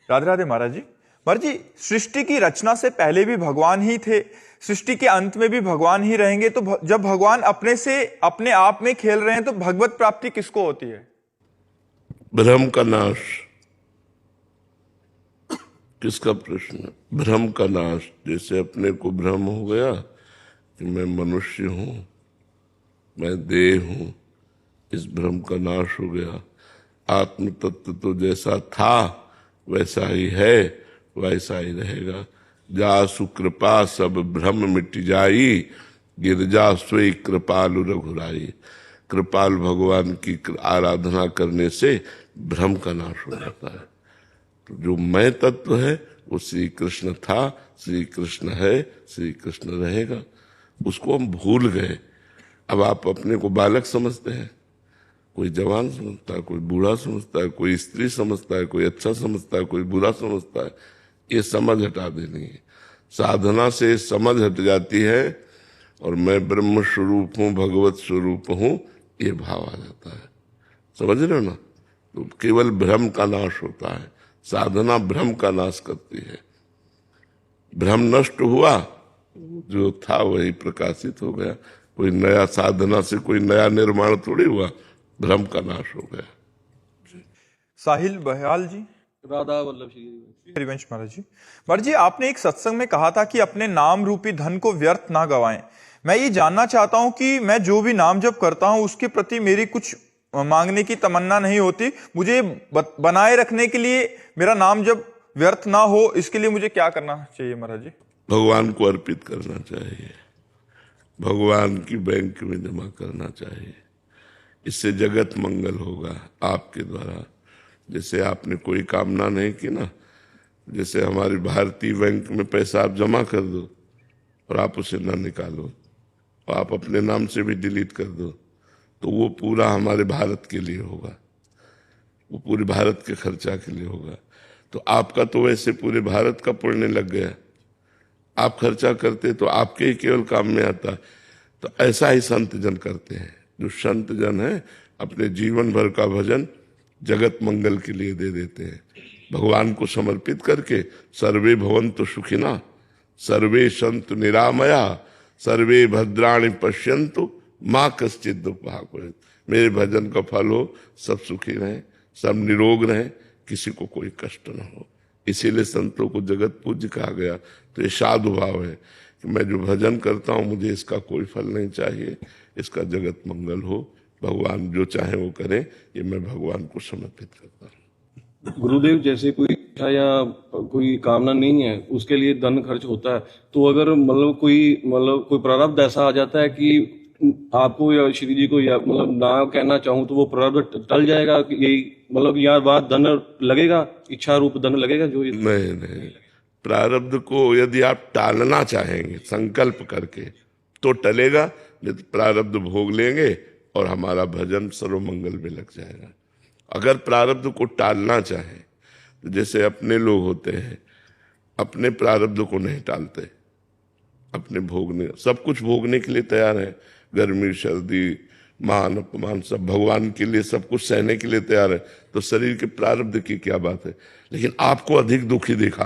राधे राधे महाराज जी। महाराज जी, सृष्टि की रचना से पहले भी भगवान ही थे, सृष्टि के अंत में भी भगवान ही रहेंगे, तो जब भगवान अपने से अपने आप में खेल रहे हैं तो भगवत प्राप्ति किसको होती है? भ्रम का नाश। किसका प्रश्न? भ्रम का नाश। जैसे अपने को भ्रम हो गया कि मैं मनुष्य हूं, मैं देह हूं, इस भ्रम का नाश हो गया। आत्म तत्व तो जैसा था वैसा ही है, वैसा ही रहेगा। जासु कृपा सब भ्रम मिट जाई, गिरजा सोई कृपालु रघुराई। कृपाल भगवान की आराधना करने से भ्रम का नाश हो जाता है। तो जो मैं तत्व है वो श्री कृष्ण था, श्री कृष्ण है, श्री कृष्ण रहेगा। उसको हम भूल गए। अब आप अपने को बालक समझते हैं, कोई जवान समझता है, कोई बूढ़ा समझता है, कोई स्त्री समझता है, कोई अच्छा समझता है, कोई बुरा समझता है। ये समझ हटा देनी है। साधना से समझ हट जाती है और मैं ब्रह्म स्वरूप हूं, भगवत स्वरूप हूं, ये भाव आ जाता है। समझ रहे हो ना? तो केवल भ्रम का नाश होता है। साधना भ्रम का नाश करती है। भ्रम नष्ट हुआ, जो था वही प्रकाशित हो गया। कोई नया साधना से कोई नया निर्माण थोड़ी हुआ, भ्रम का नाश हो गया। साहिल बहयाल जी। राधा वल्लभ श्री हरिवंश महाराज जी। महाराज जी, आपने एक सत्संग में कहा था कि अपने नाम रूपी धन को व्यर्थ ना गवाएं। मैं ये जानना चाहता हूं कि मैं जो भी नाम जप करता हूं उसके प्रति मेरी कुछ मांगने की तमन्ना नहीं होती। मुझे बनाए रखने के लिए मेरा नाम जब व्यर्थ ना हो, इसके लिए मुझे क्या करना चाहिए महाराज जी? भगवान को अर्पित करना चाहिए, भगवान की बैंक में जमा करना चाहिए। इससे जगत मंगल होगा आपके द्वारा। जैसे आपने कोई कामना नहीं की ना, जैसे हमारी भारतीय बैंक में पैसा आप जमा कर दो और आप उसे ना निकालो और आप अपने नाम से भी डिलीट कर दो, तो वो पूरा हमारे भारत के लिए होगा, वो पूरे भारत के खर्चा के लिए होगा। तो आपका तो वैसे पूरे भारत का पुण्य लग गया। आप खर्चा करते तो आपके ही केवल काम में आता। तो ऐसा ही संत जन करते हैं। जो संत जन है अपने जीवन भर का भजन जगत मंगल के लिए दे देते हैं। भगवान को समर्पित करके सर्वे भवन्तु सुखिना, सर्वे सन्तु निरामया, सर्वे भद्राणि पश्यन्तु मां कश्चित् दुःखभाग् भवेत्। मेरे भजन का फल हो, सब सुखी रहें, सब निरोग रहें, किसी को कोई कष्ट न हो। इसीलिए संतों को जगत पूज्य कहा गया। तो ये साधु भाव है कि मैं जो भजन करता हूँ मुझे इसका कोई फल नहीं चाहिए, इसका जगत मंगल हो, भगवान जो चाहे वो करें, ये मैं भगवान को समर्पित करता हूँ। गुरुदेव, जैसे कोई इच्छा या कोई कामना नहीं है, उसके लिए धन खर्च होता है, तो अगर मतलब कोई प्रारब्ध ऐसा आ जाता है कि आपको या श्री जी को या मतलब ना कहना चाहूँ तो वो प्रारब्ध टल जाएगा कि यही मतलब यहाँ बात धन लगेगा, इच्छा रूप धन लगेगा जो नहीं, प्रारब्ध को यदि आप टालना चाहेंगे संकल्प करके तो टलेगा, नहीं तो प्रारब्ध भोग लेंगे और हमारा भजन सर्वमंगल में लग जाएगा। अगर प्रारब्ध को टालना चाहे तो जैसे अपने लोग होते हैं, अपने प्रारब्ध को नहीं टालते, अपने भोगने सब कुछ भोगने के लिए तैयार है। गर्मी सर्दी मान अपमान सब भगवान के लिए सब कुछ सहने के लिए तैयार है। तो शरीर के प्रारब्ध की क्या बात है। लेकिन आपको अधिक दुखी देखा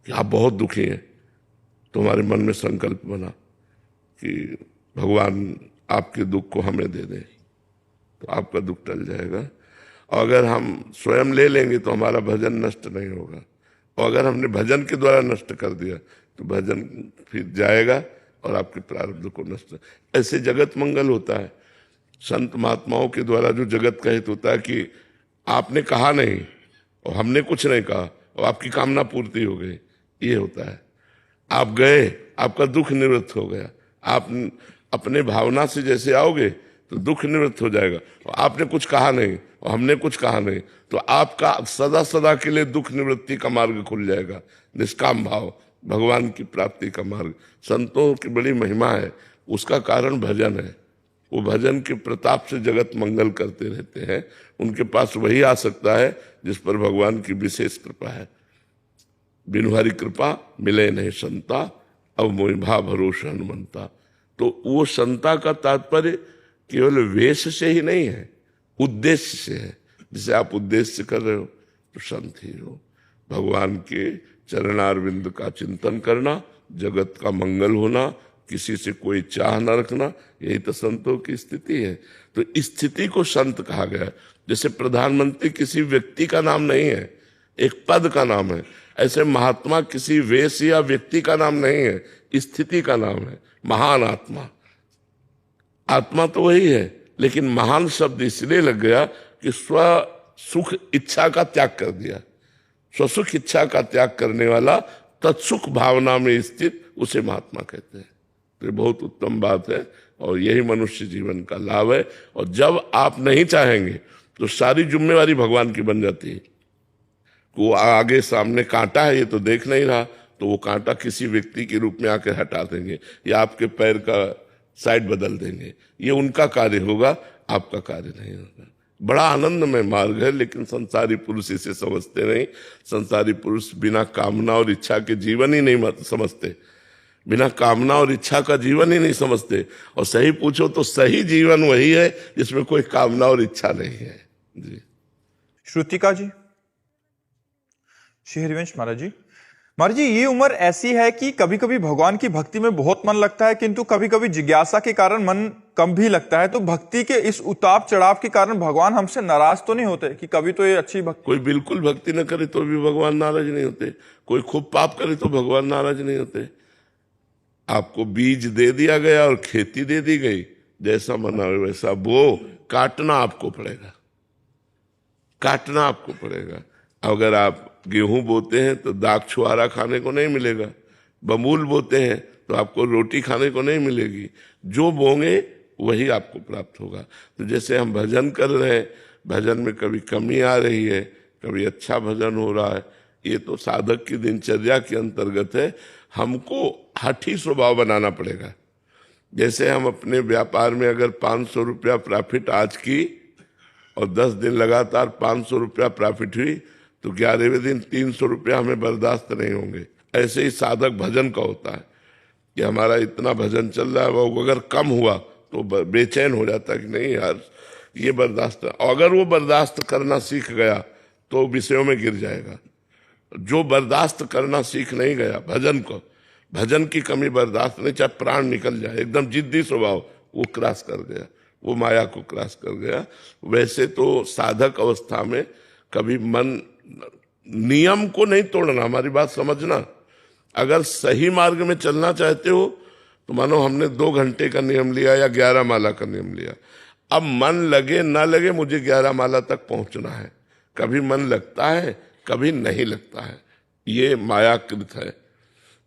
कि आप बहुत दुखी हैं, तो हमारे मन में संकल्प बना कि भगवान आपके दुख को हमें दे दें, तो आपका दुख टल जाएगा। और अगर हम स्वयं ले लेंगे तो हमारा भजन नष्ट नहीं होगा। और अगर हमने भजन के द्वारा नष्ट कर दिया तो भजन फिर जाएगा और आपके प्रारब्ध को नष्ट। ऐसे जगत मंगल होता है। संत महात्माओं के द्वारा जो जगत का हित होता है कि आपने कहा नहीं और हमने कुछ नहीं कहा और आपकी कामना पूर्ति हो गई, ये होता है। आप गए, आपका दुख निवृत्त हो गया। आप अपने भावना से जैसे आओगे तो दुख निवृत्त हो जाएगा। और आपने कुछ कहा नहीं और हमने कुछ कहा नहीं, तो आपका सदा सदा के लिए दुख निवृत्ति का मार्ग खुल जाएगा। निष्काम भाव, भगवान की प्राप्ति का मार्ग। संतों की बड़ी महिमा है, उसका कारण भजन है। वो भजन के प्रताप से जगत मंगल करते रहते हैं। उनके पास वही आ सकता है जिस पर भगवान की विशेष कृपा है। बिनु हरि कृपा मिले नहीं संता, अब मोहि भा भरोसा हनुमंता। तो वो संता का तात्पर्य केवल वेश से ही नहीं है, उद्देश्य से है। जिसे आप उद्देश्य से कर रहे हो तो संत ही हो। भगवान के चरणारविंद का चिंतन करना, जगत का मंगल होना, किसी से कोई चाह न रखना, यही तो संतों की स्थिति है। तो इस स्थिति को संत कहा गया। जैसे प्रधानमंत्री किसी व्यक्ति का नाम नहीं है, एक पद का नाम है, ऐसे महात्मा किसी वेश या व्यक्ति का नाम नहीं है, स्थिति का नाम है। महान आत्मा, आत्मा तो वही है, लेकिन महान शब्द इसलिए लग गया कि स्व सुख इच्छा का त्याग कर दिया। स्वसुख इच्छा का त्याग करने वाला, तत्सुख भावना में स्थित, उसे महात्मा कहते हैं। तो ये बहुत उत्तम बात है और यही मनुष्य जीवन का लाभ है। और जब आप नहीं चाहेंगे तो सारी जिम्मेवारी भगवान की बन जाती है। वो आगे सामने कांटा है, ये तो देख नहीं रहा, तो वो कांटा किसी व्यक्ति के रूप में आके हटा देंगे या आपके पैर का साइड बदल देंगे। ये उनका कार्य होगा, आपका कार्य नहीं होगा। बड़ा आनंदमय मार्ग है, लेकिन संसारी पुरुष इसे समझते नहीं। संसारी पुरुष बिना कामना और इच्छा के जीवन ही नहीं समझते, बिना कामना और इच्छा का जीवन ही नहीं समझते। और सही पूछो तो सही जीवन वही है जिसमें कोई कामना और इच्छा नहीं है। जी श्रुतिका जी, श्री हरिवंश महाराज जी। महाराज जी, ये उम्र ऐसी है कि कभी कभी भगवान की भक्ति में बहुत मन लगता है, किंतु कभी कभी जिज्ञासा के कारण मन कम भी लगता है। तो भक्ति के इस उतार चढ़ाव के कारण भगवान हमसे नाराज तो नहीं होते कि कभी तो ये अच्छी भक्ति? कोई बिल्कुल भक्ति न करे तो भी भगवान नाराज नहीं होते, कोई खूब पाप करे तो भगवान नाराज नहीं होते। आपको बीज दे दिया गया और खेती दे दी गई, जैसा मना वैसा बो, काटना आपको पड़ेगा, काटना आपको पड़ेगा। अगर आप गेहूं बोते हैं तो दाग छुआरा खाने को नहीं मिलेगा, बमूल बोते हैं तो आपको रोटी खाने को नहीं मिलेगी। जो बोंगे वही आपको प्राप्त होगा। तो जैसे हम भजन कर रहे हैं, भजन में कभी कमी आ रही है, कभी अच्छा भजन हो रहा है, ये तो साधक की दिनचर्या के अंतर्गत है। हमको हठी स्वभाव बनाना पड़ेगा। जैसे हम अपने व्यापार में अगर 500 रुपया प्रॉफिट आज की और 10 दिन लगातार 500 रुपया प्रॉफिट हुई, तो 11वें दिन 300 रुपया हमें बर्दाश्त नहीं होंगे। ऐसे ही साधक भजन का होता है कि हमारा इतना भजन चल रहा है, वो अगर कम हुआ तो बेचैन हो जाता है कि नहीं यार ये बर्दाश्त। अगर वो बर्दाश्त करना सीख गया तो विषयों में गिर जाएगा। जो बर्दाश्त करना सीख नहीं गया भजन को, भजन की कमी बर्दाश्त नहीं, चाहे प्राण निकल जाए, एकदम जिद्दी स्वभाव, वो क्रॉस कर गया, वो माया को क्रॉस कर गया। वैसे तो साधक अवस्था में कभी मन, नियम को नहीं तोड़ना, हमारी बात समझना। अगर सही मार्ग में चलना चाहते हो तो मानो हमने 2 घंटे का नियम लिया या 11 माला का नियम लिया। अब मन लगे ना लगे मुझे 11 माला तक पहुंचना है। कभी मन लगता है, कभी नहीं लगता है, ये मायाकृत है।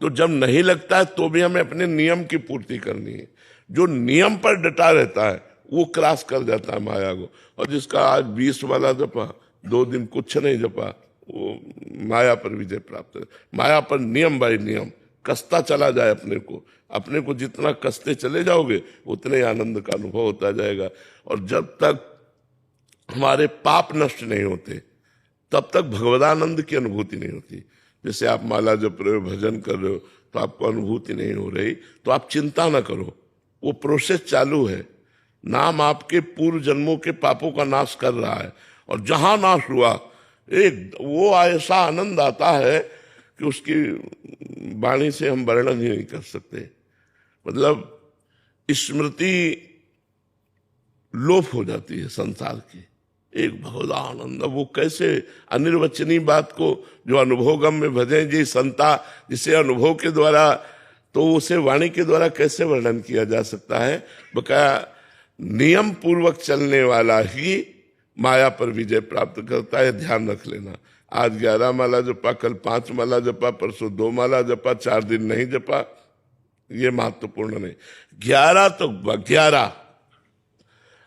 तो जब नहीं लगता है तो भी हमें अपने नियम की पूर्ति करनी है। जो नियम पर डटा रहता है वो क्रॉस कर जाता है माया को। और जिसका आज 20 वाला जपा, 2 दिन कुछ नहीं जपा, वो माया पर विजय प्राप्त है। माया पर नियम बाय नियम कसता चला जाए अपने को जितना कसते चले जाओगे उतने आनंद का अनुभव होता जाएगा। और जब तक हमारे पाप नष्ट नहीं होते तब तक भगवदानंद की अनुभूति नहीं होती। जैसे आप माला जप रहे हो, भजन कर रहे हो, तो आपको अनुभूति नहीं हो रही, तो आप चिंता ना करो, वो प्रोसेस चालू है। नाम आपके पूर्व जन्मों के पापों का नाश कर रहा है। और जहां नाश हुआ, एक वो ऐसा आनंद आता है कि उसकी वाणी से हम वर्णन ही नहीं कर सकते। मतलब स्मृति लोप हो जाती है संसार की, एक बहुत आनंद। वो कैसे अनिर्वचनीय बात को जो अनुभवगम में भजें जी संता, जिसे अनुभव के द्वारा, तो उसे वाणी के द्वारा कैसे वर्णन किया जा सकता है। बकाया नियम पूर्वक चलने वाला ही माया पर विजय प्राप्त करता है, ध्यान रख लेना। आज 11 माला जपा, कल 5 माला जपा, परसों 2 माला जपा, 4 दिन नहीं जपा, ये महत्वपूर्ण नहीं। 11 तो 11,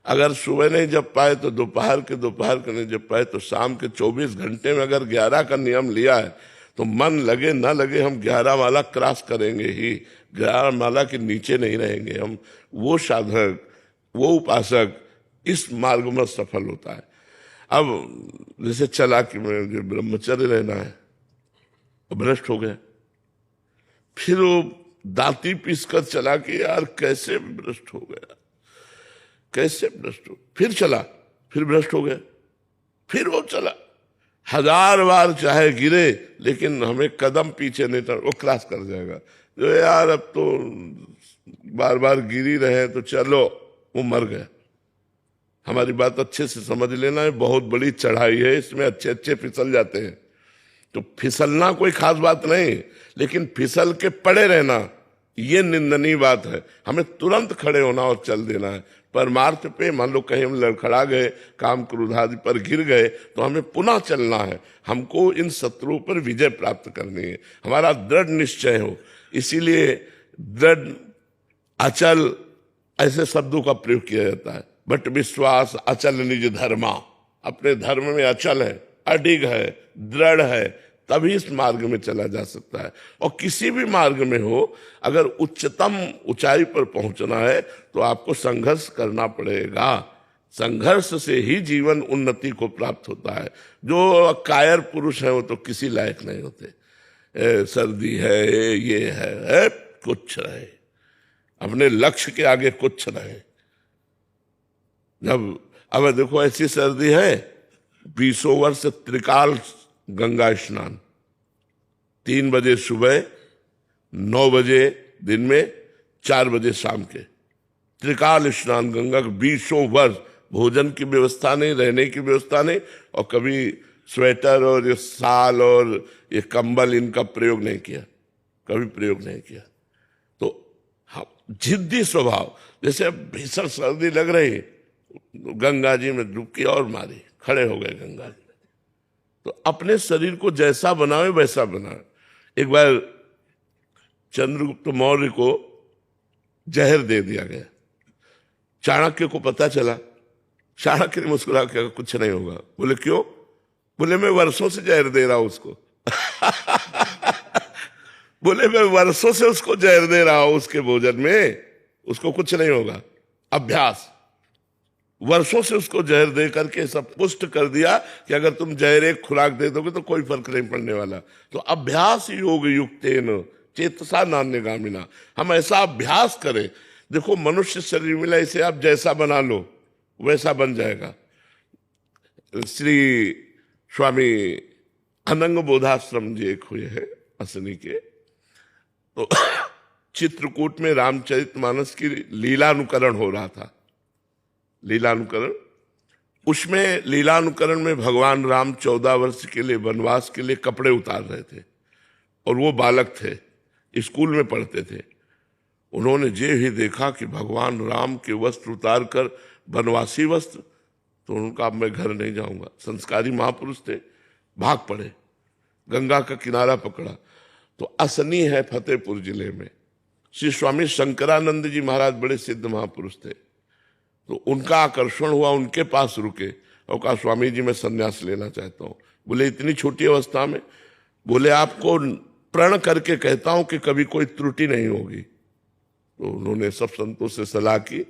अगर सुबह नहीं जप पाए तो दोपहर के नहीं जप पाए तो शाम के 24 घंटे में अगर 11 का नियम लिया है तो मन लगे ना लगे हम 11 माला क्रॉस करेंगे ही, 11 माला के नीचे नहीं रहेंगे हम। वो साधक, वो उपासक इस मार्ग में सफल होता है। अब जैसे चला कि मैं जो ब्रह्मचर्य रहना है, भ्रष्ट हो गया, फिर वो दांती पीसकर चला कि यार कैसे भ्रष्ट हो गया, कैसे भ्रष्ट हो, फिर चला, फिर भ्रष्ट हो गया, फिर वो चला, 1000 बार चाहे गिरे लेकिन हमें कदम पीछे नहीं टर्न, वो क्रॉस कर जाएगा। जो यार अब तो बार बार गिर ही रहे तो चलो, वो मर गया। हमारी बात अच्छे से समझ लेना है, बहुत बड़ी चढ़ाई है, इसमें अच्छे अच्छे फिसल जाते हैं। तो फिसलना कोई खास बात नहीं, लेकिन फिसल के पड़े रहना ये निंदनीय बात है। हमें तुरंत खड़े होना और चल देना है। परमार्थ पे मान लो कहीं हम लड़खड़ा गए, काम क्रोध आदि पर गिर गए, तो हमें पुनः चलना है। हमको इन शत्रुओं पर विजय प्राप्त करनी है, हमारा दृढ़ निश्चय हो। इसीलिए दृढ़, अचल ऐसे शब्दों का प्रयोग किया जाता है। बट विश्वास अचल निज धर्मा, अपने धर्म में अचल है, अडिग है, दृढ़ है, तभी इस मार्ग में चला जा सकता है। और किसी भी मार्ग में हो, अगर उच्चतम ऊंचाई पर पहुंचना है तो आपको संघर्ष करना पड़ेगा। संघर्ष से ही जीवन उन्नति को प्राप्त होता है। जो कायर पुरुष है वो तो किसी लायक नहीं होते। सर्दी है, ये है, कुछ रहे, अपने लक्ष्य के आगे कुछ रहे। जब अब देखो ऐसी सर्दी है, 20 वर्ष त्रिकाल गंगा स्नान, 3 बजे सुबह, 9 बजे दिन में, 4 बजे शाम के, त्रिकाल स्नान गंगा का 20 वर्ष। भोजन की व्यवस्था नहीं, रहने की व्यवस्था नहीं, और कभी स्वेटर और ये शाल और ये कंबल इनका प्रयोग नहीं किया, कभी प्रयोग नहीं किया। तो हाँ, जिद्दी स्वभाव। जैसे अब भीषण सर्दी लग रही, गंगा जी में डुबकी और मारी, खड़े हो गए गंगा जी में। तो अपने शरीर को जैसा बनावे वैसा बनावे। एक बार चंद्रगुप्त मौर्य को जहर दे दिया गया, चाणक्य को पता चला। चाणक्य ने मुस्कुरा के कहा कुछ नहीं होगा। बोले क्यों? बोले मैं वर्षों से जहर दे रहा हूं उसको। बोले मैं वर्षों से उसको जहर दे रहा हूं उसके भोजन में, उसको कुछ नहीं होगा। अभ्यास, वर्षों से उसको जहर दे करके सब पुष्ट कर दिया कि अगर तुम जहर एक खुराक दे दोगे तो कोई फर्क नहीं पड़ने वाला। तो अभ्यास योग युक्तेन चेतसा नान्यगामिना, हम ऐसा अभ्यास करें। देखो मनुष्य शरीर मिला, इसे आप जैसा बना लो वैसा बन जाएगा। श्री स्वामी अनंग बोधाश्रम जी एक हुए हैं असनी के, तो चित्रकूट में रामचरितमानस की लीलानुकरण हो रहा था। लीलानुकरण, उसमें लीलानुकरण में भगवान राम 14 वर्ष के लिए वनवास के लिए कपड़े उतार रहे थे, और वो बालक थे, स्कूल में पढ़ते थे। उन्होंने जे ही देखा कि भगवान राम के वस्त्र उतार कर वनवासी वस्त्र, तो उनका अब मैं घर नहीं जाऊंगा। संस्कारी महापुरुष थे, भाग पड़े, गंगा का किनारा पकड़ा। तो असनी है फतेहपुर जिले में, श्री स्वामी शंकरानंद जी महाराज बड़े सिद्ध महापुरुष थे। तो उनका आकर्षण हुआ, उनके पास रुके और कहा स्वामी जी मैं संन्यास लेना चाहता हूँ। बोले इतनी छोटी अवस्था में? बोले आपको प्रण करके कहता हूं कि कभी कोई त्रुटि नहीं होगी। तो उन्होंने सब संतों से सलाह की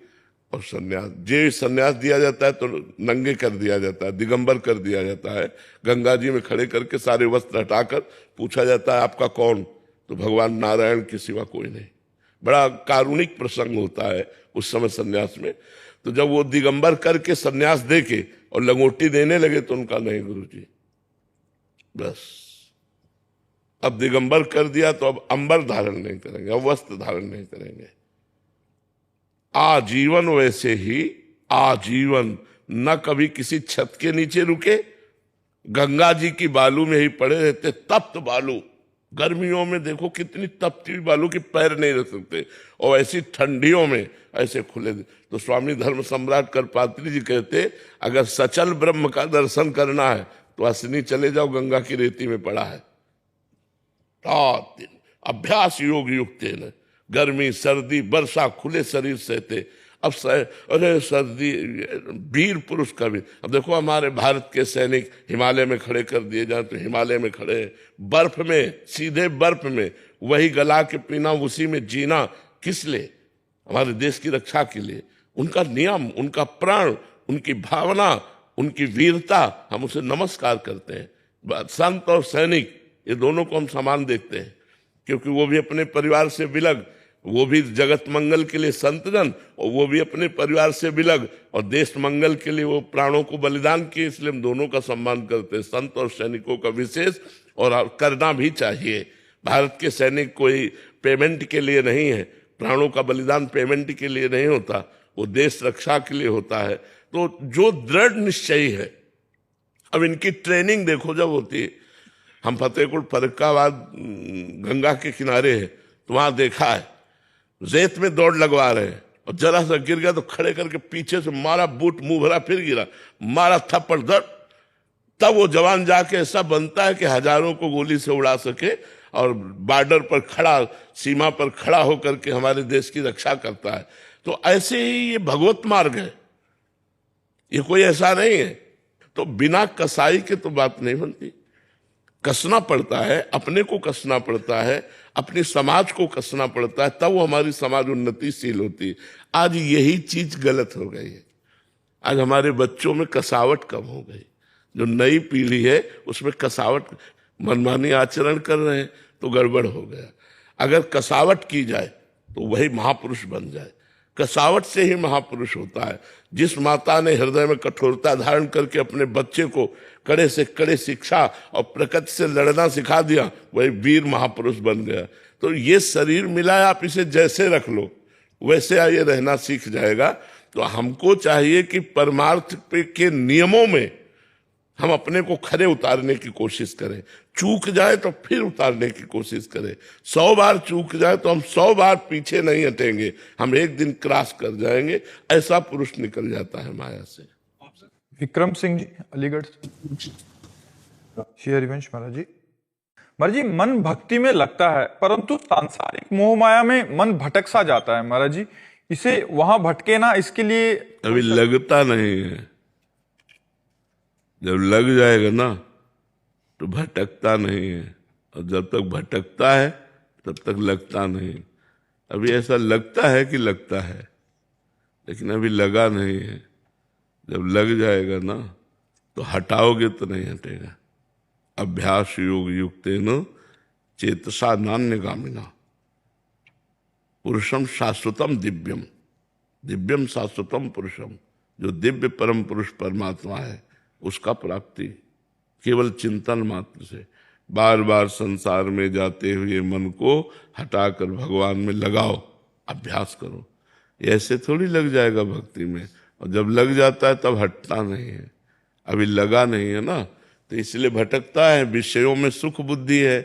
और संन्यास, जे संन्यास दिया जाता है तो नंगे कर दिया जाता है, दिगंबर कर दिया जाता है। गंगा जी में खड़े करके सारे वस्त्र हटाकर पूछा जाता है आपका कौन? तो भगवान नारायण के सिवा कोई नहीं। बड़ा कारुणिक प्रसंग होता है उस समय संन्यास में। तो जब वो दिगंबर करके संन्यास दे के और लंगोटी देने लगे तो उनका नहीं गुरुजी, बस अब दिगंबर कर दिया तो अब अंबर धारण नहीं करेंगे, अब वस्त्र धारण नहीं करेंगे। आजीवन वैसे ही आजीवन, न कभी किसी छत के नीचे रुके, गंगा जी की बालू में ही पड़े रहते। तप्त बालू, गर्मियों में देखो कितनी तपती हुई बालू की पैर नहीं रख सकते, और ऐसी ठंडियों में ऐसे खुले। तो स्वामी धर्म सम्राट करपात्री जी कहते अगर सचल ब्रह्म का दर्शन करना है तो असनी चले जाओ, गंगा की रेती में पड़ा है। रात दिन अभ्यास योग युक्त, गर्मी सर्दी वर्षा खुले शरीर सहते। अब अरे सर्दी, वीर पुरुष का भी। अब देखो हमारे भारत के सैनिक हिमालय में खड़े कर दिए जाए तो हिमालय में खड़े, बर्फ में, सीधे बर्फ में, वही गला के पीना, उसी में जीना, किस लिए? हमारे देश की रक्षा के लिए। उनका नियम, उनका प्राण, उनकी भावना, उनकी वीरता, हम उसे नमस्कार करते हैं। संत और सैनिक ये दोनों को हम समान देखते हैं, क्योंकि वो भी अपने परिवार से विलग वो भी जगत मंगल के लिए संतजन, और वो भी अपने परिवार से विलग, और देश मंगल के लिए वो प्राणों को बलिदान किए, इसलिए हम दोनों का सम्मान करते हैं, संत और सैनिकों का विशेष, और करना भी चाहिए। भारत के सैनिक कोई पेमेंट के लिए नहीं है, प्राणों का बलिदान पेमेंट के लिए नहीं होता, वो देश रक्षा के लिए होता है। तो जो दृढ़ निश्चयी है, अब इनकी ट्रेनिंग देखो जब होती है, हम फतेहपुर फर्रुखाबाद गंगा के किनारे है, तो वहां देखा है रेत में दौड़ लगवा रहे हैं, और जरा सा गिर गया तो खड़े करके पीछे से मारा, बूट मुंह भरा, फिर गिरा, मारा थप्पड़ धड़, तब वो जवान जाके ऐसा बनता है कि हजारों को गोली से उड़ा सके, और बॉर्डर पर खड़ा, सीमा पर खड़ा होकर के हमारे देश की रक्षा करता है। तो ऐसे ही ये भगवत मार्ग है, ये कोई ऐसा नहीं है। तो बिना कसाई के तो बात नहीं बनती, कसना पड़ता है, अपने को कसना पड़ता है, अपने समाज को कसना पड़ता है, तब वो हमारी समाज उन्नतिशील होती है। आज यही चीज गलत हो गई है, आज हमारे बच्चों में कसावट कम हो गई, जो नई पीढ़ी है उसमें कसावट, मनमानी आचरण कर रहे हैं तो गड़बड़ हो गया। अगर कसावट की जाए तो वही महापुरुष बन जाए, कसावट से ही महापुरुष होता है। जिस माता ने हृदय में कठोरता धारण करके अपने बच्चे को कड़े से कड़े शिक्षा और प्रकृति से लड़ना सिखा दिया, वही वीर महापुरुष बन गया। तो ये शरीर मिला है, आप इसे जैसे रख लो वैसे ये रहना सीख जाएगा। तो हमको चाहिए कि परमार्थ के नियमों में हम अपने को खरे उतारने की कोशिश करें, चूक जाए तो फिर उतारने की कोशिश करें। 100 बार चूक जाए तो हम 100 बार पीछे नहीं हटेंगे, हम एक दिन क्रॉस कर जाएंगे, ऐसा पुरुष निकल जाता है माया से। विक्रम सिंह जी अलीगढ़ से। श्री हरिवंश महाराज जी। महाराज जी, मन भक्ति में लगता है परंतु सांसारिक मोह माया में मन भटक सा जाता है महाराज जी, इसे वहां भटके ना, इसके लिए अभी लगता नहीं है, जब लग जाएगा ना तो भटकता नहीं है, और जब तक भटकता है तब तक लगता नहीं। अभी ऐसा लगता है कि लगता है, लेकिन अभी लगा नहीं है। जब लग जाएगा ना तो हटाओगे तो नहीं हटेगा। अभ्यास योग युक्तेन चेतसा नान्यगामिना पुरुषम शाश्वतम दिव्यम, दिव्यम शाश्वतम पुरुषम, जो दिव्य परम पुरुष परमात्मा है उसका प्राप्ति केवल चिंतन मात्र से। बार बार संसार में जाते हुए मन को हटाकर भगवान में लगाओ, अभ्यास करो। ऐसे थोड़ी लग जाएगा भक्ति में, और जब लग जाता है तब हटता नहीं है। अभी लगा नहीं है ना, तो इसलिए भटकता है। विषयों में सुख बुद्धि है,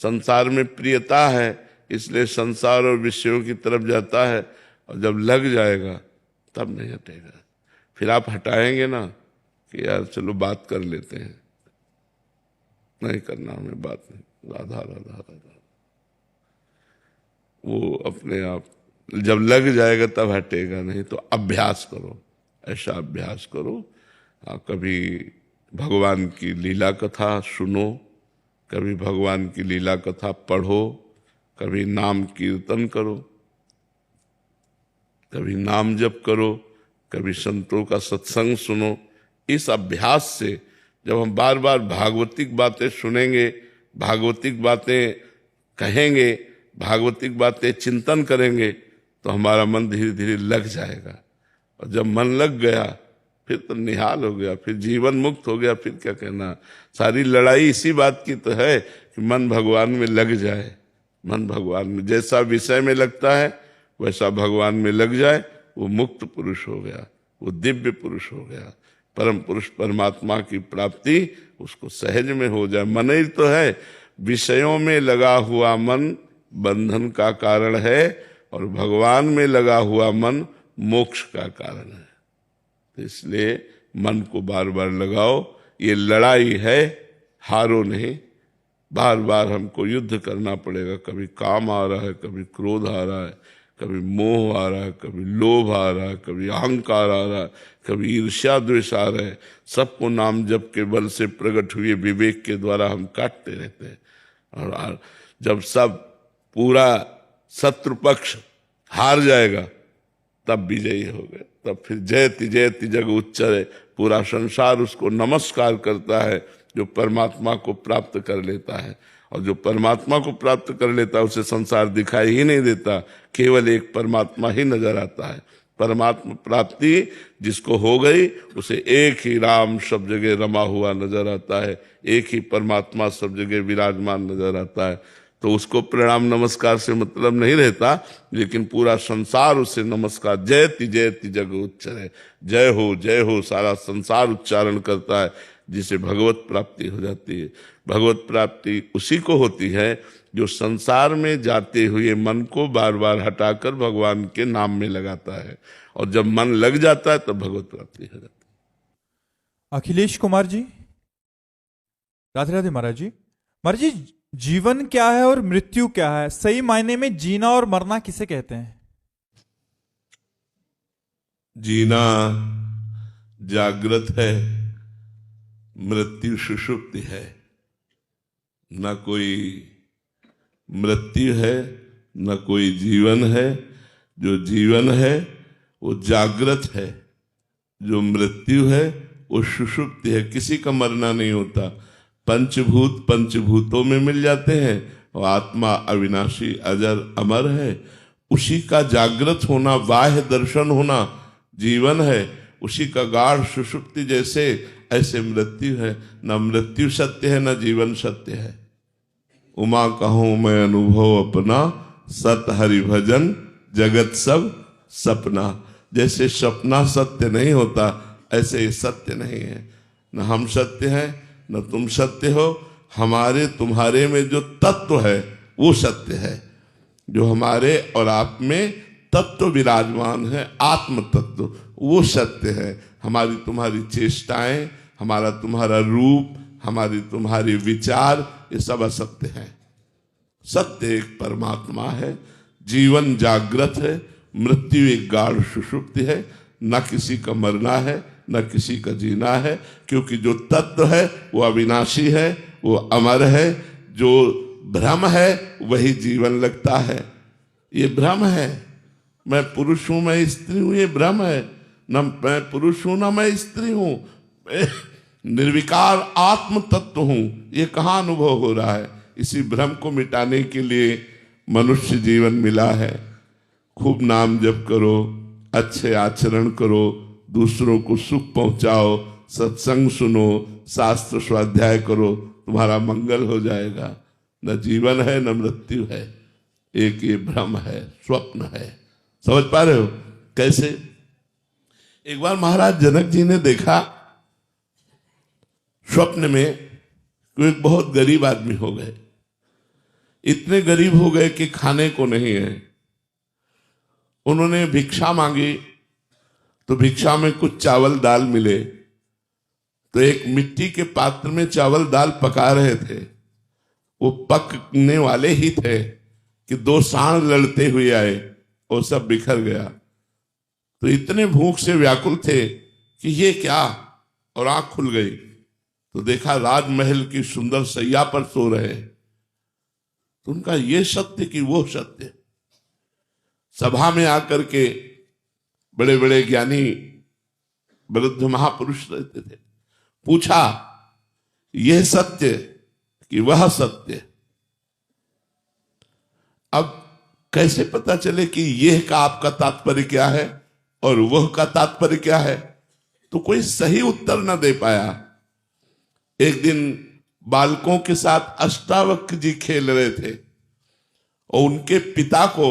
संसार में प्रियता है, इसलिए संसार और विषयों की तरफ जाता है, और जब लग जाएगा तब नहीं हटेगा। फिर आप हटाएंगे ना कि यार चलो बात कर लेते हैं, नहीं करना हमें बात, नहीं, राधा राधा राधा, वो अपने आप जब लग जाएगा तब हटेगा नहीं। तो अभ्यास करो, ऐसा अभ्यास करो। कभी भगवान की लीला कथा सुनो, कभी भगवान की लीला कथा पढ़ो, कभी नाम कीर्तन करो, कभी नाम जप करो, कभी संतों का सत्संग सुनो। इस अभ्यास से जब हम बार बार भागवतिक बातें सुनेंगे, भागवतिक बातें कहेंगे, भागवतिक बातें चिंतन करेंगे, तो हमारा मन धीरे धीरे लग जाएगा। और जब मन लग गया फिर तो निहाल हो गया, फिर जीवन मुक्त हो गया। फिर क्या कहना, सारी लड़ाई इसी बात की तो है कि मन भगवान में लग जाए। मन भगवान में, जैसा विषय में लगता है वैसा भगवान में लग जाए, वो मुक्त पुरुष हो गया, वो दिव्य पुरुष हो गया। परम पुरुष परमात्मा की प्राप्ति उसको सहज में हो जाए। मन ही तो है, विषयों में लगा हुआ मन बंधन का कारण है, और भगवान में लगा हुआ मन मोक्ष का कारण है। तो इसलिए मन को बार बार लगाओ। ये लड़ाई है, हारो नहीं। बार बार हमको युद्ध करना पड़ेगा। कभी काम आ रहा है, कभी क्रोध आ रहा है, कभी मोह आ रहा है, कभी लोभ आ रहा है, कभी अहंकार आ रहा है, कभी ईर्ष्या द्वेष आ रहा है। सबको नाम जप के बल से प्रकट हुए विवेक के द्वारा हम काटते रहते हैं। और जब सब पूरा शत्रु पक्ष हार जाएगा तब विजयी हो गए, तब फिर जयति जयति जग उच्चरे, पूरा संसार उसको नमस्कार करता है, जो परमात्मा को प्राप्त कर लेता है। और जो परमात्मा को प्राप्त कर लेता है उसे संसार दिखाई ही नहीं देता, केवल एक परमात्मा ही नजर आता है। परमात्मा प्राप्ति जिसको हो गई उसे एक ही राम सब जगह रमा हुआ नजर आता है, एक ही परमात्मा सब जगह विराजमान नजर आता है। तो उसको प्रणाम नमस्कार से मतलब नहीं रहता, लेकिन पूरा संसार उसे नमस्कार जयति जयति जग उच्चरे, जय हो सारा संसार उच्चारण करता है, जिसे भगवत प्राप्ति हो जाती है। भगवत प्राप्ति उसी को होती है जो संसार में जाते हुए मन को बार बार हटाकर भगवान के नाम में लगाता है, और जब मन लग जाता है तब भगवत प्राप्ति हो जाती है। अखिलेश कुमार जी, राधे राधे महाराज जी। महाराज जी, जीवन क्या है और मृत्यु क्या है? सही मायने में जीना और मरना किसे कहते हैं? जीना जागृत है, मृत्यु सुषुप्ति है। न कोई मृत्यु है न कोई जीवन है। जो जीवन है वो जागृत है, जो मृत्यु है वो सुषुप्ति है। किसी का मरना नहीं होता। पंचभूत पंचभूतों में मिल जाते हैं और आत्मा अविनाशी अजर अमर है। उसी का जागृत होना, बाह्य दर्शन होना जीवन है। उसी का गाढ़ सुषुप्ति जैसे ऐसे मृत्यु है। न मृत्यु सत्य है न जीवन सत्य है। उमा कहूं मैं अनुभव अपना, सत हरि भजन जगत सब सपना। जैसे सपना सत्य नहीं होता, ऐसे ये सत्य नहीं है। न हम सत्य हैं न तुम सत्य हो। हमारे तुम्हारे में जो तत्व है वो सत्य है। जो हमारे और आप में तत्व विराजमान है, आत्म तत्व, वो सत्य है। हमारी तुम्हारी चेष्टाएं, हमारा तुम्हारा रूप, हमारी तुम्हारी विचार, ये सब असत्य है। सत्य एक परमात्मा है। जीवन जागृत है, मृत्यु एक गाढ़ सुषुप्ति है। न किसी का मरना है न किसी का जीना है, क्योंकि जो तत्व है वो अविनाशी है, वो अमर है। जो भ्रम है वही जीवन लगता है। ये भ्रम है। मैं पुरुष हूं मैं स्त्री हूं, ये भ्रम है। न मैं पुरुष हूं न मैं स्त्री हूं, निर्विकार आत्म तत्व हूं। ये कहाँ अनुभव हो रहा है? इसी भ्रम को मिटाने के लिए मनुष्य जीवन मिला है। खूब नाम जप करो, अच्छे आचरण करो, दूसरों को सुख पहुंचाओ, सत्संग सुनो, शास्त्र स्वाध्याय करो, तुम्हारा मंगल हो जाएगा। न जीवन है न मृत्यु है, एक ये भ्रम है, स्वप्न है। समझ पा रहे हो कैसे? एक बार महाराज जनक जी ने देखा स्वप्न में कि एक बहुत गरीब आदमी हो गए। इतने गरीब हो गए कि खाने को नहीं है। उन्होंने भिक्षा मांगी तो भिक्षा में कुछ चावल दाल मिले। तो एक मिट्टी के पात्र में चावल दाल पका रहे थे। वो पकने वाले ही थे कि दो सांड लड़ते हुए आए और सब बिखर गया। तो इतने भूख से व्याकुल थे कि ये क्या, और आंख खुल गई तो देखा राजमहल की सुंदर सैया पर सो रहे। तो उनका ये सत्य कि वो सत्य। सभा में आकर के बड़े बड़े ज्ञानी वृद्ध महापुरुष रहते थे। पूछा यह सत्य कि वह सत्य। अब कैसे पता चले कि यह का आपका तात्पर्य क्या है और वह का तात्पर्य क्या है? तो कोई सही उत्तर न दे पाया। एक दिन बालकों के साथ अष्टावक्र जी खेल रहे थे और उनके पिता को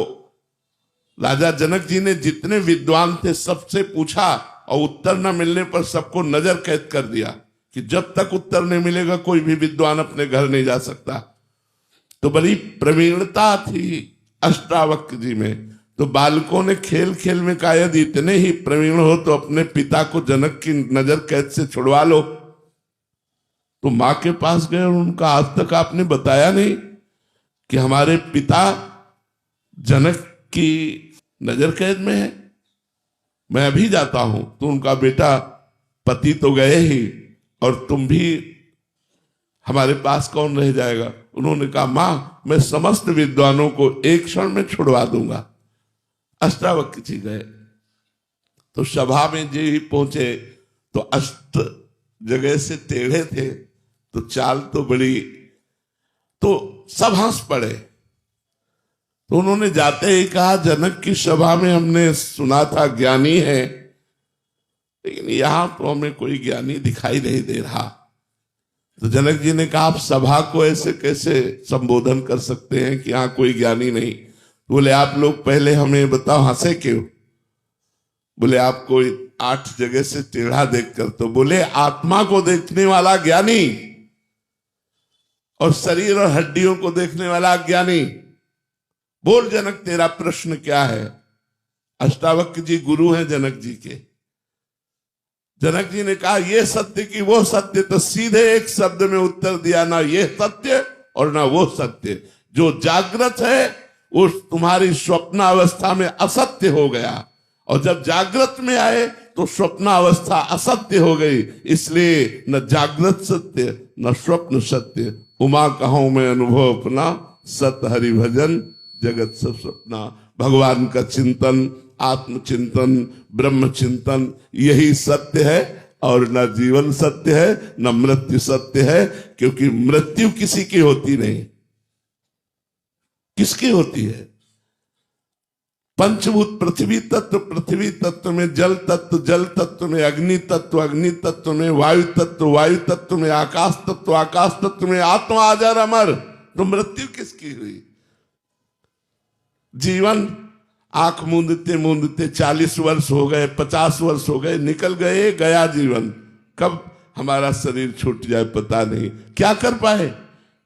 राजा जनक जी ने जितने विद्वान थे सबसे पूछा और उत्तर न मिलने पर सबको नजर कैद कर दिया कि जब तक उत्तर नहीं मिलेगा कोई भी विद्वान अपने घर नहीं जा सकता। तो बड़ी प्रवीणता थी अष्टावक्र जी में। तो बालकों ने खेल खेल में कहा यदि इतने ही प्रवीण हो तो अपने पिता को जनक की नजर कैद से छुड़वा लो। तो मां के पास गए और उनका आज तक आपने बताया नहीं कि हमारे पिता जनक की नजर कैद में है, मैं अभी जाता हूं। तो उनका बेटा पति तो गए ही और तुम भी, हमारे पास कौन रह जाएगा? उन्होंने कहा मां मैं समस्त विद्वानों को एक क्षण में छुड़वा दूंगा। अष्टावक्र जी गए तो सभा में जो ही पहुंचे तो अष्ट जगह से टेढ़े थे तो चाल तो बड़ी, तो सब हंस पड़े। तो उन्होंने जाते ही कहा, जनक की सभा में हमने सुना था ज्ञानी है, लेकिन यहां तो हमें कोई ज्ञानी दिखाई नहीं दे रहा। तो जनक जी ने कहा, आप सभा को ऐसे कैसे संबोधन कर सकते हैं कि यहां कोई ज्ञानी नहीं? बोले, आप लोग पहले हमें बताओ, हंसे क्यों? बोले, आपको 8 जगह से टेढ़ा देखकर। तो बोले, आत्मा को देखने वाला ज्ञानी और शरीर और हड्डियों को देखने वाला ज्ञानी। बोल जनक, तेरा प्रश्न क्या है? अष्टावक्र जी गुरु हैं जनक जी के। जनक जी ने कहा, ये सत्य कि वो सत्य? तो सीधे एक शब्द में उत्तर दिया, ना ये सत्य और ना वो सत्य। जो जागृत है वो तुम्हारी स्वप्नावस्था में असत्य हो गया, और जब जागृत में आए तो स्वप्नावस्था असत्य हो गई। इसलिए न जागृत सत्य न स्वप्न सत्य, उमा कहूं मैं अनुभव अपना, सत हरि भजन जगत सब सपना। भगवान का चिंतन, आत्मचिंतन, ब्रह्म चिंतन, यही सत्य है। और न जीवन सत्य है न मृत्यु सत्य है, क्योंकि मृत्यु किसी की होती नहीं। किसकी होती है? पंचभूत पृथ्वी तत्व, पृथ्वी तत्व में जल तत्व, जल तत्व में अग्नि तत्व, अग्नि तत्व में वायु तत्व, वायु तत्व में आकाश तत्व, आकाश तत्व में आत्मा अजर अमर। तो मृत्यु किसकी हुई? जीवन आंख मूंदते मूंदते 40 वर्ष हो गए, 50 वर्ष हो गए, निकल गए, गया जीवन। कब हमारा शरीर छूट जाए पता नहीं। क्या कर पाए?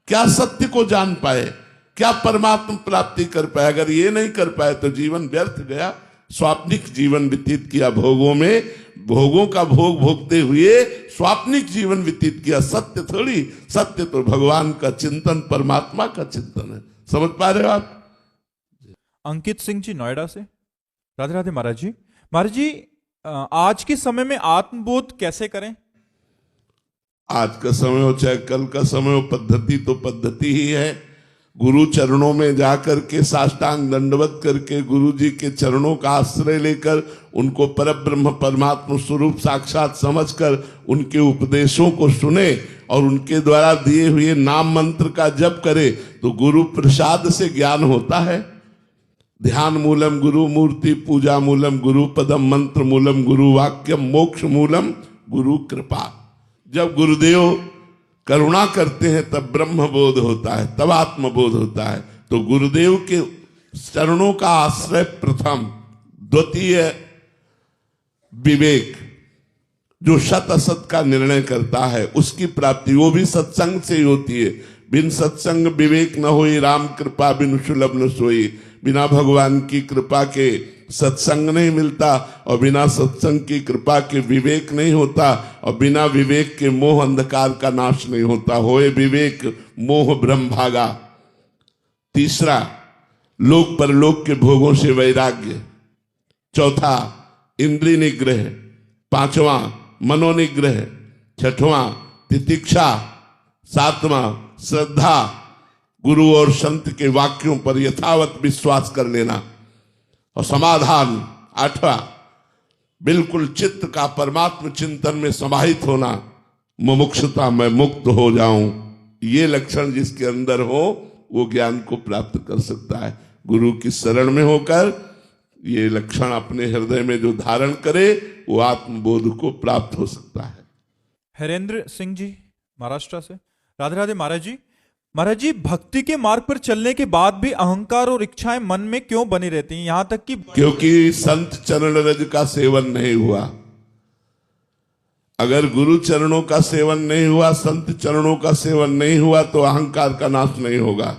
क्या सत्य को जान पाए? क्या परमात्मा प्राप्ति कर पाए? अगर ये नहीं कर पाए तो जीवन व्यर्थ गया। स्वाप्निक जीवन व्यतीत किया भोगों में, भोगों का भोग भोगते हुए स्वाप्निक जीवन व्यतीत किया। सत्य थोड़ी, सत्य तो भगवान का चिंतन, परमात्मा का चिंतन है। समझ पा रहे हो आप? अंकित सिंह जी नोएडा से। राधे राधे महाराज जी। महाराज जी, आज के समय में आत्मबोध कैसे करें? आज का समय हो चाहे कल का समय हो, पद्धति तो पद्धति ही है। गुरु चरणों में जाकर के साष्टांग दंडवत करके गुरु जी के चरणों का आश्रय लेकर उनको परब्रह्म परमात्मा स्वरूप साक्षात समझकर उनके उपदेशों को सुने और उनके द्वारा दिए हुए नाम मंत्र का जप करे, तो गुरु प्रसाद से ज्ञान होता है। ध्यान मूलम गुरु मूर्ति, पूजा मूलम गुरु पदम, मंत्र मूलम गुरु वाक्यम, मोक्ष मूलम गुरु कृपा। जब गुरुदेव करुणा करते हैं तब ब्रह्म बोध होता है, तब आत्मबोध होता है। तो गुरुदेव के चरणों का आश्रय प्रथम। द्वितीय विवेक, जो सत असत का निर्णय करता है उसकी प्राप्ति, वो भी सत्संग से ही होती है। बिन सत्संग विवेक न होई, राम कृपा बिन सुलभ न सोई। बिना भगवान की कृपा के सत्संग नहीं मिलता, और बिना सत्संग की कृपा के विवेक नहीं होता, और बिना विवेक के मोह अंधकार का नाश नहीं होता। होए विवेक मोह ब्रह्म भागा। तीसरा, लोक परलोक के भोगों से वैराग्य। चौथा, इंद्रिय निग्रह। पांचवा, मनोनिग्रह। छठवां, तितिक्षा। सातवां, श्रद्धा। गुरु और संत के वाक्यों पर यथावत विश्वास कर लेना। और समाधान, आठवां, बिल्कुल चित्त का परमात्म चिंतन में समाहित होना। मुमुक्षुता, मैं मुक्त हो जाऊं। ये लक्षण जिसके अंदर हो वो ज्ञान को प्राप्त कर सकता है। गुरु की शरण में होकर ये लक्षण अपने हृदय में जो धारण करे वो आत्मबोध को प्राप्त हो सकता है। हरेंद्र सिंह जी महाराष्ट्र से। राधे राधे महाराज जी। महाराज जी, भक्ति के मार्ग पर चलने के बाद भी अहंकार और इच्छाएं मन में क्यों बनी रहती हैं, यहां तक कि क्योंकि संत चरण रज का सेवन नहीं हुआ। अगर गुरु चरणों का सेवन नहीं हुआ, संत चरणों का सेवन नहीं हुआ, तो अहंकार का नाश नहीं होगा।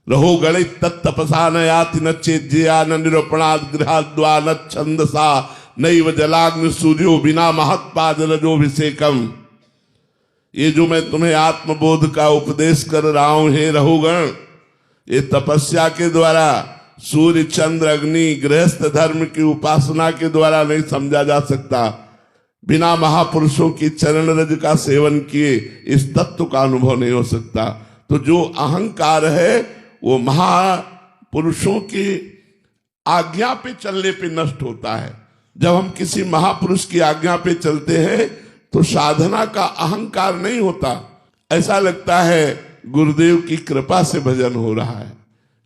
रहो गणित तत्तपसा न याति न चेज्या न निरूपणाद गृहाद्वा न छंदसा नैव जलाग्नि सूर्यो बिना महत्पाद रजोभिषेकम। ये जो मैं तुम्हें आत्मबोध का उपदेश कर रहा हूं हे रहुगण, ये तपस्या के द्वारा, सूर्य चंद्र अग्नि गृहस्थ धर्म की उपासना के द्वारा नहीं समझा जा सकता। बिना महापुरुषों की चरण रज का सेवन किए इस तत्व का अनुभव नहीं हो सकता। तो जो अहंकार है वो महापुरुषों की आज्ञा पे चलने पे नष्ट होता है। जब हम किसी महापुरुष की आज्ञा पे चलते हैं तो साधना का अहंकार नहीं होता। ऐसा लगता है गुरुदेव की कृपा से भजन हो रहा है,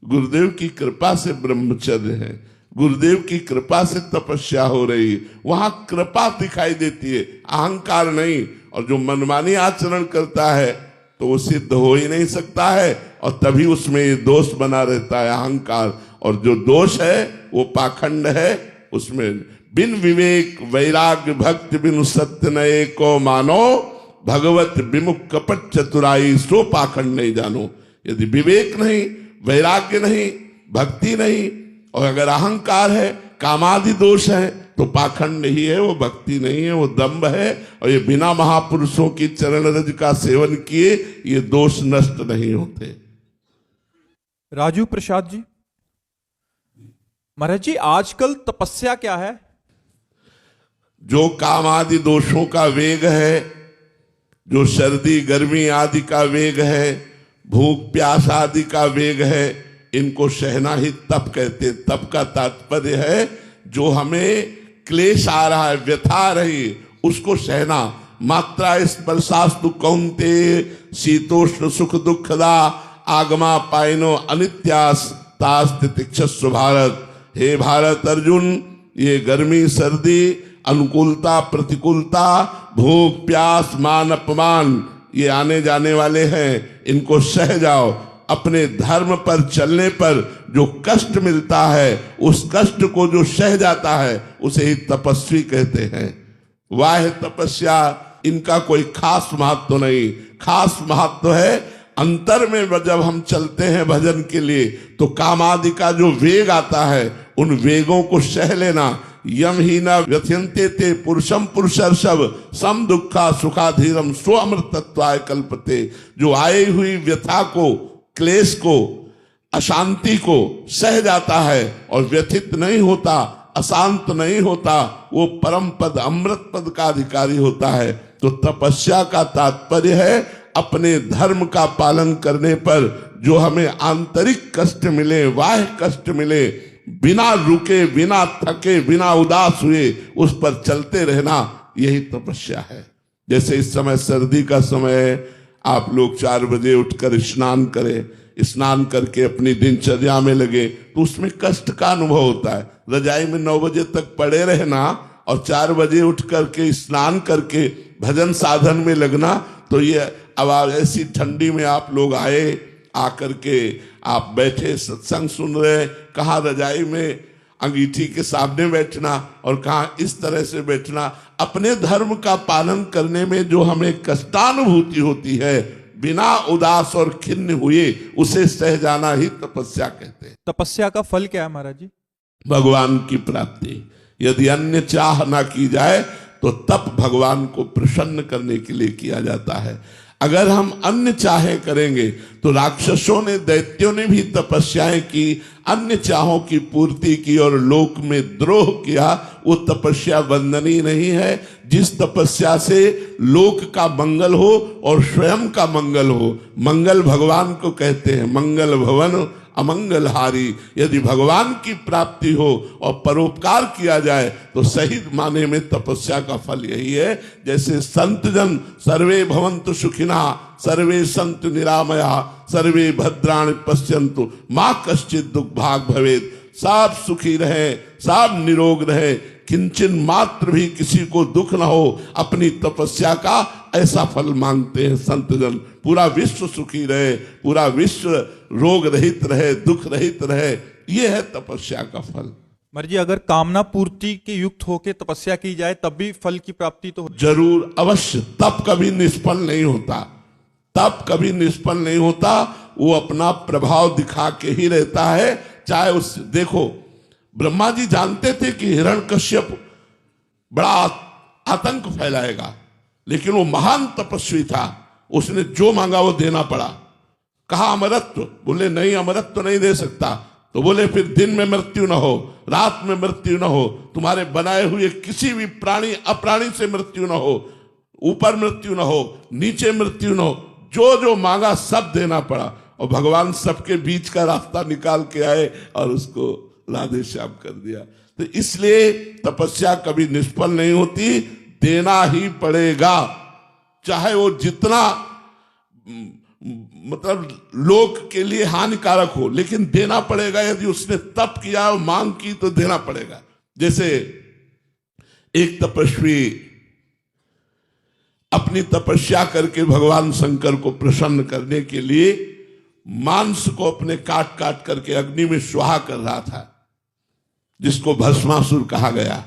गुरुदेव की कृपा से ब्रह्मचर्य है, गुरुदेव की कृपा से तपस्या हो रही है। वहां कृपा दिखाई देती है, अहंकार नहीं। और जो मनमानी आचरण करता है तो वो सिद्ध हो ही नहीं सकता है, और तभी उसमें ये दोष बना रहता है, अहंकार। और जो दोष है वो पाखंड है, उसमें बिन विवेक वैराग्य भक्ति बिनु सत्य नए को मानो, भगवत विमुख कपट चतुराई सो पाखंड नहीं जानो। यदि विवेक नहीं, वैराग्य नहीं, भक्ति नहीं, और अगर अहंकार है, कामादि दोष है, तो पाखंड ही है, वो भक्ति नहीं है, वो दंभ है। और ये बिना महापुरुषों की चरण रज का सेवन किए ये दोष नष्ट नहीं होते। राजू प्रसाद जी, महाराज जी आजकल तपस्या क्या है? जो काम आदि दोषों का वेग है, जो सर्दी गर्मी आदि का वेग है, भूख प्यास आदि का वेग है, इनको सहना ही तप कहते। तप का तात्पर्य है जो हमें क्लेश आ रहा है, व्यथा आ रही, उसको सहना। मात्रा स्पर्शास्तु कौन्ते शीतोष्ण सुख दुखदा आगमा पाइनो अनित्यास तास तितिक्षस्व भारत। हे भारत अर्जुन, ये गर्मी सर्दी, अनुकूलता प्रतिकूलता, भूख प्यास मान अपमान, ये आने जाने वाले हैं, इनको सह जाओ। अपने धर्म पर चलने पर जो कष्ट मिलता है, उस कष्ट को जो सह जाता है उसे ही तपस्वी कहते हैं। वाह तपस्या, इनका कोई खास महत्व नहीं। खास महत्व है अंतर में जब हम चलते हैं भजन के लिए, तो काम आदि का जो वेग आता है, उन वेगों को सह लेना। यम ही न व्यथ्यन्ते ते पुरुषम पुरुषर्षभ सम दुखा सुखाधीरम स्व अमृतत्वाय कल्पते। जो आई हुई व्यथा को, क्लेश को, अशांति को सह जाता है और व्यथित नहीं होता, अशांत नहीं होता, वो परम पद अमृत पद का अधिकारी होता है। तो तपस्या का तात्पर्य है अपने धर्म का पालन करने पर जो हमें आंतरिक कष्ट मिले, बाह्य कष्ट मिले, बिना रुके, बिना थके, बिना उदास हुए उस पर चलते रहना, यही तपस्या है। जैसे इस समय सर्दी का समय है, आप लोग 4 बजे उठकर स्नान करें, स्नान करके अपनी दिनचर्या में लगे, तो उसमें कष्ट का अनुभव होता है। रजाई में 9 बजे तक पड़े रहना और 4 बजे उठ करके स्नान करके भजन साधन में लगना, तो ये अब ऐसी ठंडी में आप लोग आए, आकर के आप बैठे सत्संग सुन रहे, कहाँ रजाई में अंगीठी के सामने बैठना और कहाँ इस तरह से बैठना। अपने धर्म का पालन करने में जो हमें कष्टानुभूति होती है, बिना उदास और खिन्न हुए उसे सह जाना ही तपस्या कहते हैं। तपस्या का फल क्या है महाराज जी? भगवान की प्राप्ति। यदि अन्य चाह ना की जाए तो तप भगवान को प्रसन्न करने के लिए किया जाता है। अगर हम अन्य चाहे करेंगे तो राक्षसों ने, दैत्यों ने भी तपस्याएं की, अन्य चाहों की पूर्ति की और लोक में द्रोह किया, वो तपस्या वंदनीय नहीं है। जिस तपस्या से लोक का मंगल हो और स्वयं का मंगल हो, मंगल भगवान को कहते हैं, मंगल भवन अमंगलहारी। यदि भगवान की प्राप्ति हो और परोपकार किया जाए तो सही माने में तपस्या का फल यही है। जैसे संत जन सर्वे भवन्तु सुखिना सर्वे सन्तु निरामया सर्वे भद्राणि पश्यन्तु माँ कश्चित् दुख भाग भवेत्। सब सुखी रहे, सब निरोग रहे, किंचन मात्र भी किसी को दुख न हो, अपनी तपस्या का ऐसा फल मांगते हैं संत जन। पूरा विश्व सुखी रहे, पूरा विश्व रोग रहित रहे, दुख रहित रहे, ये है तपस्या का फल। महाराज जी अगर कामना पूर्ति के युक्त होके तपस्या की जाए तब भी फल की प्राप्ति तो जरूर, अवश्य। तप कभी निष्फल नहीं होता, तप कभी निष्फल नहीं होता, वो अपना प्रभाव दिखा के ही रहता है। चाहे उस, देखो ब्रह्मा जी जानते थे कि हिरण्यकश्यप बड़ा आतंक फैलाएगा, लेकिन वो महान तपस्वी था, उसने जो मांगा वो देना पड़ा। कहा अमरत्व, बोले नहीं अमरत्व नहीं दे सकता। तो बोले फिर दिन में मृत्यु न हो, रात में मृत्यु न हो, तुम्हारे बनाए हुए किसी भी प्राणी अप्राणी से मृत्यु न हो, ऊपर मृत्यु न हो, नीचे मृत्यु न हो, जो जो मांगा सब देना पड़ा। और भगवान सबके बीच का रास्ता निकाल के आए और उसको राधे श्याम कर दिया। तो इसलिए तपस्या कभी निष्फल नहीं होती, देना ही पड़ेगा। चाहे वो जितना मतलब लोक के लिए हानिकारक हो, लेकिन देना पड़ेगा। यदि उसने तप किया और मांग की तो देना पड़ेगा। जैसे एक तपस्वी अपनी तपस्या करके भगवान शंकर को प्रसन्न करने के लिए मांस को अपने काट काट करके अग्नि में स्वाहा कर रहा था, जिसको भस्मासुर कहा गया।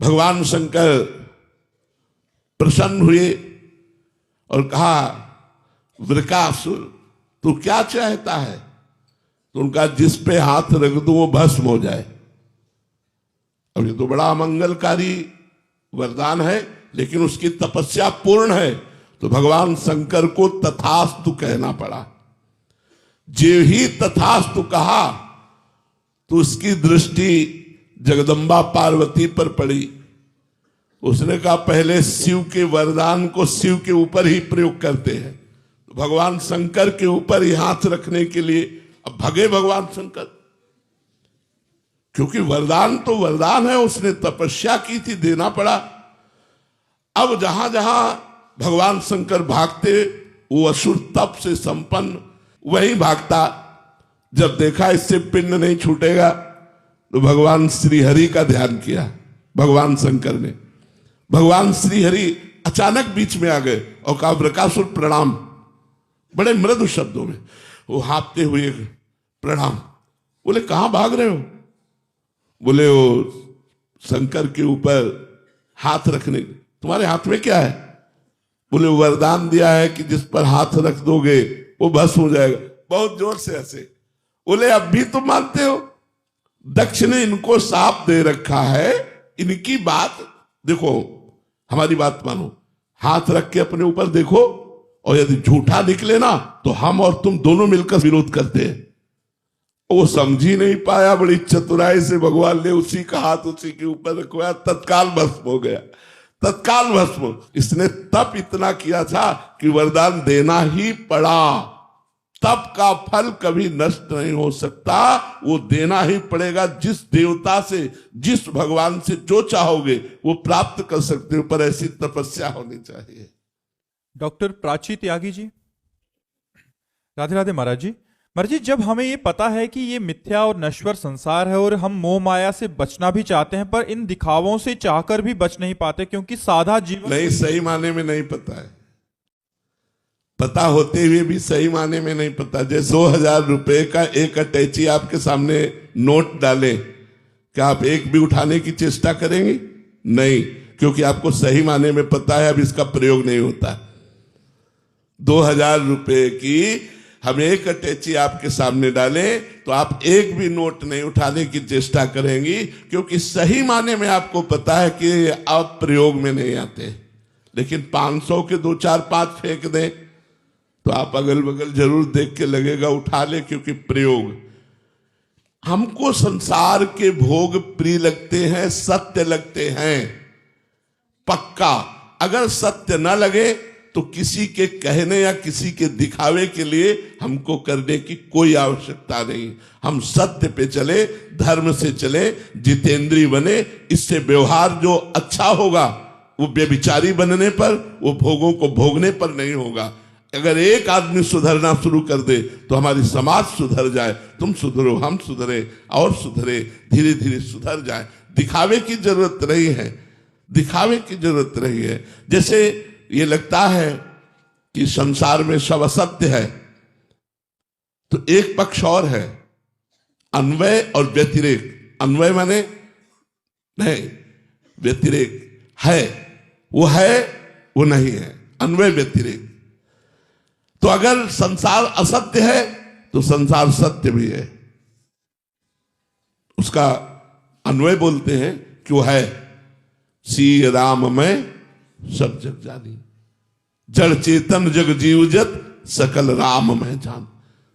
भगवान शंकर प्रसन्न हुए और कहा, वृकासुर तू क्या चाहता है? तो उनका जिस पे हाथ रख दो वो भस्म हो जाए। अब ये तो बड़ा अमंगलकारी वरदान है, लेकिन उसकी तपस्या पूर्ण है, तो भगवान शंकर को तथास्तु कहना पड़ा। जे ही तथास्तु कहा तो उसकी दृष्टि जगदम्बा पार्वती पर पड़ी। उसने कहा, पहले शिव के वरदान को शिव के ऊपर ही प्रयोग करते हैं, तो भगवान शंकर के ऊपर ही हाथ रखने के लिए अब भगे भगवान शंकर, क्योंकि वरदान तो वरदान है, उसने तपस्या की थी, देना पड़ा। अब जहां जहां भगवान शंकर भागते, वो असुर तप से संपन्न वहीं भागता। जब देखा इससे पिंड नहीं छूटेगा, तो भगवान श्रीहरि का ध्यान किया भगवान शंकर ने। भगवान श्रीहरि अचानक बीच में आ गए और कहा, वृकासुर प्रणाम। बड़े मृदु शब्दों में वो हाँफते हुए प्रणाम। बोले, कहां भाग रहे हो? बोले, वो शंकर के ऊपर हाथ रखने। तुम्हारे हाथ में क्या है? बोले, वरदान दिया है कि जिस पर हाथ रख दोगे वो भस्म हो जाएगा। बहुत जोर से हंसे। बोले, अब भी तुम मानते हो? दक्ष ने इनको साफ दे रखा है, इनकी बात देखो, हमारी बात मानो, हाथ रख के अपने ऊपर देखो, और यदि झूठा निकले ना तो हम और तुम दोनों मिलकर विरोध करते हैं। वो समझ ही नहीं पाया, बड़ी चतुराई से भगवान ने उसी का हाथ उसी के ऊपर रखवाया, तत्काल भस्म हो गया, तत्काल भस्म। इसने तप इतना किया था कि वरदान देना ही पड़ा। तप का फल कभी नष्ट नहीं हो सकता, वो देना ही पड़ेगा। जिस देवता से, जिस भगवान से जो चाहोगे वो प्राप्त कर सकते हो, पर ऐसी तपस्या होनी चाहिए। डॉक्टर प्राची त्यागी जी, राधे राधे महाराज जी। महाराज जी, जब हमें ये पता है कि ये मिथ्या और नश्वर संसार है और हम मोह माया से बचना भी चाहते हैं, पर इन दिखावों से चाहकर भी बच नहीं पाते, क्योंकि सादा जीवन नहीं, सही माने में नहीं पता है। पता होते हुए भी सही माने में नहीं पता। जैसे 2000 रुपए का एक अटैची आपके सामने नोट डाले, क्या आप एक भी उठाने की चेष्टा करेंगे? नहीं, क्योंकि आपको सही माने में पता है अब इसका प्रयोग नहीं होता। 2000 रुपए की हम एक अटैची आपके सामने डालें तो आप एक भी नोट नहीं उठाने की चेष्टा करेंगी, क्योंकि सही माने में आपको पता है कि अब प्रयोग में नहीं आते। लेकिन 500 के 2 4 5 फेंक दें तो आप अगल बगल जरूर देख के लगेगा उठा ले, क्योंकि प्रयोग। हमको संसार के भोग प्रिय लगते हैं, सत्य लगते हैं, पक्का। अगर सत्य न लगे तो किसी के कहने या किसी के दिखावे के लिए हमको करने की कोई आवश्यकता नहीं। हम सत्य पे चले, धर्म से चले, जितेंद्रीय बने। इससे व्यवहार जो अच्छा होगा वो व्यभिचारी बनने पर, वो भोगों को भोगने पर नहीं होगा। अगर एक आदमी सुधरना शुरू कर दे तो हमारी समाज सुधर जाए। तुम सुधरो, हम सुधरे और सुधरे, धीरे धीरे सुधर जाए। दिखावे की जरूरत नहीं है, दिखावे की जरूरत नहीं है। जैसे ये लगता है कि संसार में सब असत्य है, तो एक पक्ष और है, अन्वय और व्यतिरेक। अन्वय माने नहीं, व्यतिरेक है, वो नहीं है, अन्वय व्यतिरेक। तो अगर संसार असत्य है तो संसार सत्य भी है, उसका अन्वय बोलते हैं कि वो है। सी राम में सब जग जानी, जड़ चेतन जग जीव जत सकल राम में जान,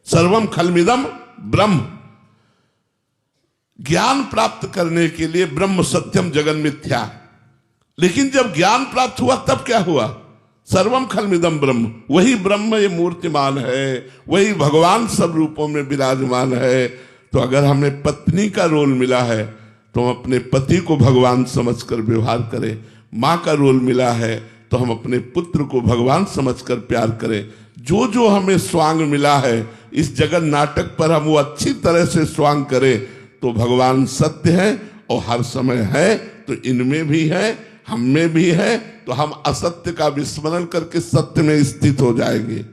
सर्वम खलमिदम ब्रह्म। ज्ञान प्राप्त करने के लिए ब्रह्म सत्यम जगन मिथ्या, लेकिन जब ज्ञान प्राप्त हुआ तब क्या हुआ? सर्वम खलमिदम ब्रह्म, वही ब्रह्म ये मूर्तिमान है, वही भगवान सब रूपों में विराजमान है। तो अगर हमें पत्नी का रोल मिला है तो हम अपने पति को भगवान समझकर व्यवहार करें। माँ का रोल मिला है तो हम अपने पुत्र को भगवान समझकर प्यार करें। जो जो हमें स्वांग मिला है इस जगत नाटक पर हम वो अच्छी तरह से स्वांग करें तो भगवान सत्य है और हर समय है, तो इनमें भी है, हम में भी है, तो हम असत्य का विस्मरण करके सत्य में स्थित हो जाएंगे।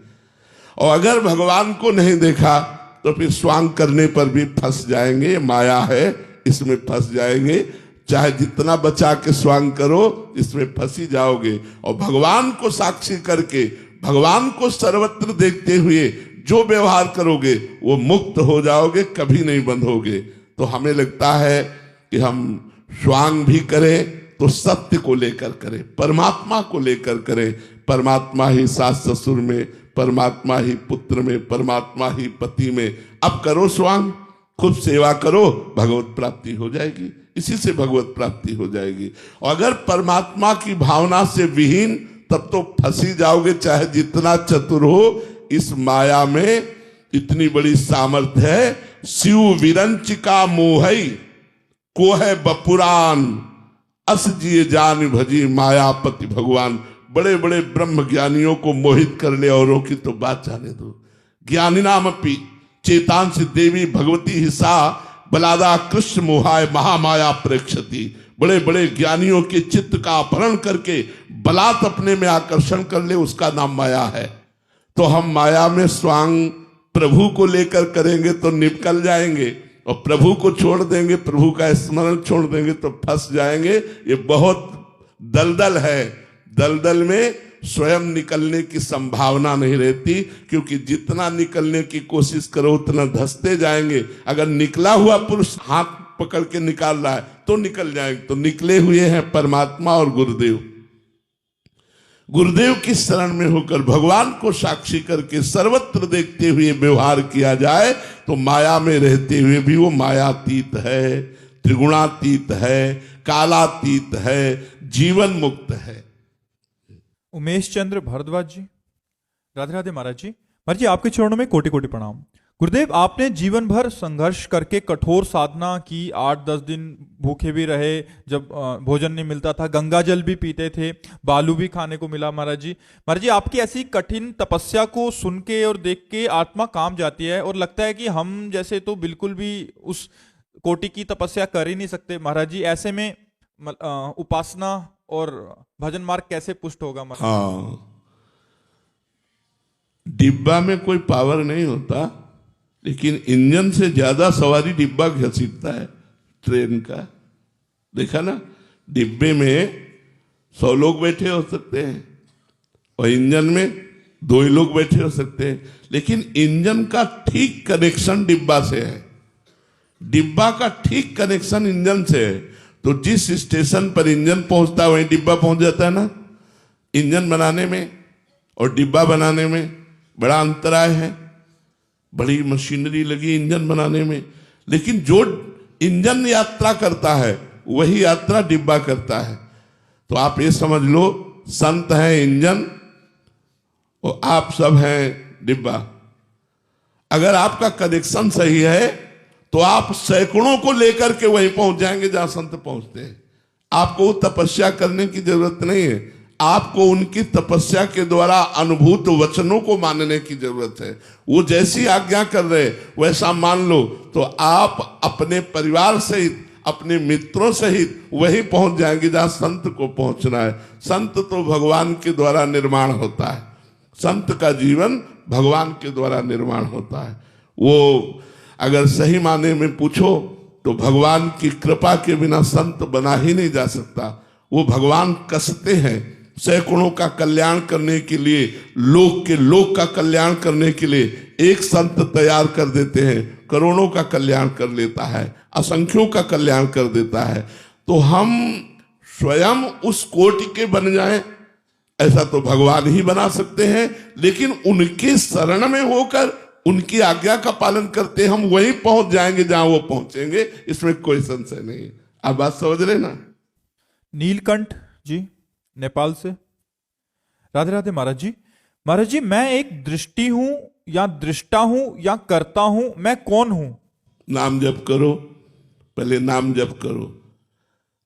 और अगर भगवान को नहीं देखा तो फिर स्वांग करने पर भी फंस जाएंगे, माया है इसमें फंस जाएंगे। चाहे जितना बचा के स्वांग करो इसमें फंसी जाओगे। और भगवान को साक्षी करके, भगवान को सर्वत्र देखते हुए जो व्यवहार करोगे वो मुक्त हो जाओगे, कभी नहीं बंधोगे। तो हमें लगता है कि हम स्वांग भी करें तो सत्य को लेकर करें, परमात्मा को लेकर करें। परमात्मा ही सास ससुर में, परमात्मा ही पुत्र में, परमात्मा ही पति में। अब करो स्वांग, खूब सेवा करो, भगवत प्राप्ति हो जाएगी। इसी से भगवत प्राप्ति हो जाएगी। और अगर परमात्मा की भावना से विहीन, तब तो फंसी जाओगे, चाहे जितना चतुर हो। इस माया में इतनी बड़ी सामर्थ्य है। शिव विरंचिका मोहई को है बपुरान, अस जिए जान भजी मायापति भगवान। बड़े बड़े ब्रह्म ज्ञानियों को मोहित कर ले, औरों की तो बात जाने दो। ज्ञानी नाम अपी चेतांश देवी भगवती हिसा बलादा कृष्ण मोहाय महामाया प्रेक्षती। बड़े बड़े ज्ञानियों के चित्त का अपहरण करके बलात् अपने में आकर्षण कर ले, उसका नाम माया है। तो हम माया में स्वांग प्रभु को लेकर करेंगे तो निकल जाएंगे, और प्रभु को छोड़ देंगे, प्रभु का स्मरण छोड़ देंगे तो फंस जाएंगे। ये बहुत दलदल है। दलदल में स्वयं निकलने की संभावना नहीं रहती, क्योंकि जितना निकलने की कोशिश करो उतना धंसते जाएंगे। अगर निकला हुआ पुरुष हाथ पकड़ के निकाल रहा है तो निकल जाएंगे। तो निकले हुए हैं परमात्मा और गुरुदेव। गुरुदेव की शरण में होकर भगवान को साक्षी करके सर्वत्र देखते हुए व्यवहार किया जाए तो माया में रहते हुए भी वो मायातीत है, त्रिगुणातीत है, कालातीत है, जीवन मुक्त है। उमेश चंद्र भारद्वाज जी, राधे राधे महाराज जी। महाराज जी, आपके चरणों में कोटि कोटि प्रणाम। गुरुदेव, आपने जीवन भर संघर्ष करके कठोर साधना की, 8-10 दिन भूखे भी रहे, जब भोजन नहीं मिलता था, गंगा जल भी पीते थे, बालू भी खाने को मिला। महाराज जी, आपकी ऐसी कठिन तपस्या को सुन के और देख के आत्मा काम जाती है, और लगता है कि हम जैसे तो बिल्कुल भी उस कोटि की तपस्या कर ही नहीं सकते। महाराज जी, ऐसे में उपासना और भजन मार्ग कैसे पुष्ट होगा? हाँ, डिब्बा में कोई पावर नहीं होता, लेकिन इंजन से ज्यादा सवारी डिब्बा घसीटता है ट्रेन का। देखा ना, डिब्बे में 100 लोग बैठे हो सकते हैं और इंजन में 2 ही लोग बैठे हो सकते हैं, लेकिन इंजन का ठीक कनेक्शन डिब्बा से है। डिब्बा का ठीक कनेक्शन इंजन से है। तो जिस स्टेशन पर इंजन पहुंचता है वहीं डिब्बा पहुंच जाता है ना। इंजन बनाने में और डिब्बा बनाने में बड़ा अंतराय है। बड़ी मशीनरी लगी इंजन बनाने में, लेकिन जो इंजन यात्रा करता है वही यात्रा डिब्बा करता है। तो आप ये समझ लो, संत हैं इंजन और आप सब हैं डिब्बा। अगर आपका कनेक्शन सही है तो आप सैकड़ों को लेकर के वहीं पहुंच जाएंगे जहां संत पहुंचते हैं। आपको तपस्या करने की जरूरत नहीं है, आपको उनकी तपस्या के द्वारा अनुभूत वचनों को मानने की जरूरत है। वो जैसी आज्ञा कर रहे वैसा मान लो, तो आप अपने परिवार सहित, अपने मित्रों सहित वहीं पहुंच जाएंगे जहां संत को पहुंचना है। संत तो भगवान के द्वारा निर्माण होता है, संत का जीवन भगवान के द्वारा निर्माण होता है। वो अगर सही माने में पूछो तो भगवान की कृपा के बिना संत बना ही नहीं जा सकता। वो भगवान कसते हैं सैकड़ों का कल्याण करने के लिए, लोक का कल्याण करने के लिए एक संत तैयार कर देते हैं, करोड़ों का कल्याण कर लेता है, असंख्यों का कल्याण कर देता है। तो हम स्वयं उस कोटि के बन जाएं, ऐसा तो भगवान ही बना सकते हैं, लेकिन उनके शरण में होकर उनकी आज्ञा का पालन करते हम वहीं पहुंच जाएंगे जहां वो पहुंचेंगे, इसमें कोई संशय नहीं। आप बात समझ रहे ना? नीलकंठ जी, नेपाल से, राधे राधे महाराज जी। महाराज जी, मैं एक दृष्टि हूं या दृष्टा हूं या करता हूं, मैं कौन हूं? नाम जप करो, पहले नाम जप करो।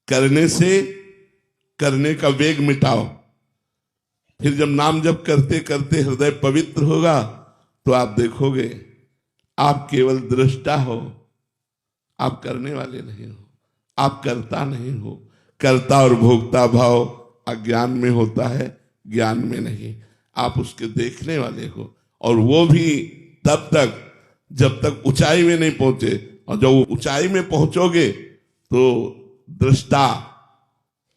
करने से करने का वेग मिटाओ। फिर जब नाम जप करते करते हृदय पवित्र होगा तो आप देखोगे आप केवल दृष्टा हो, आप करने वाले नहीं हो, आप करता नहीं हो। कर्ता और भोक्ता भाव अज्ञान में होता है, ज्ञान में नहीं। आप उसके देखने वाले हो, और वो भी तब तक जब तक ऊंचाई में नहीं पहुंचे। और जब ऊंचाई में पहुंचोगे तो दृष्टा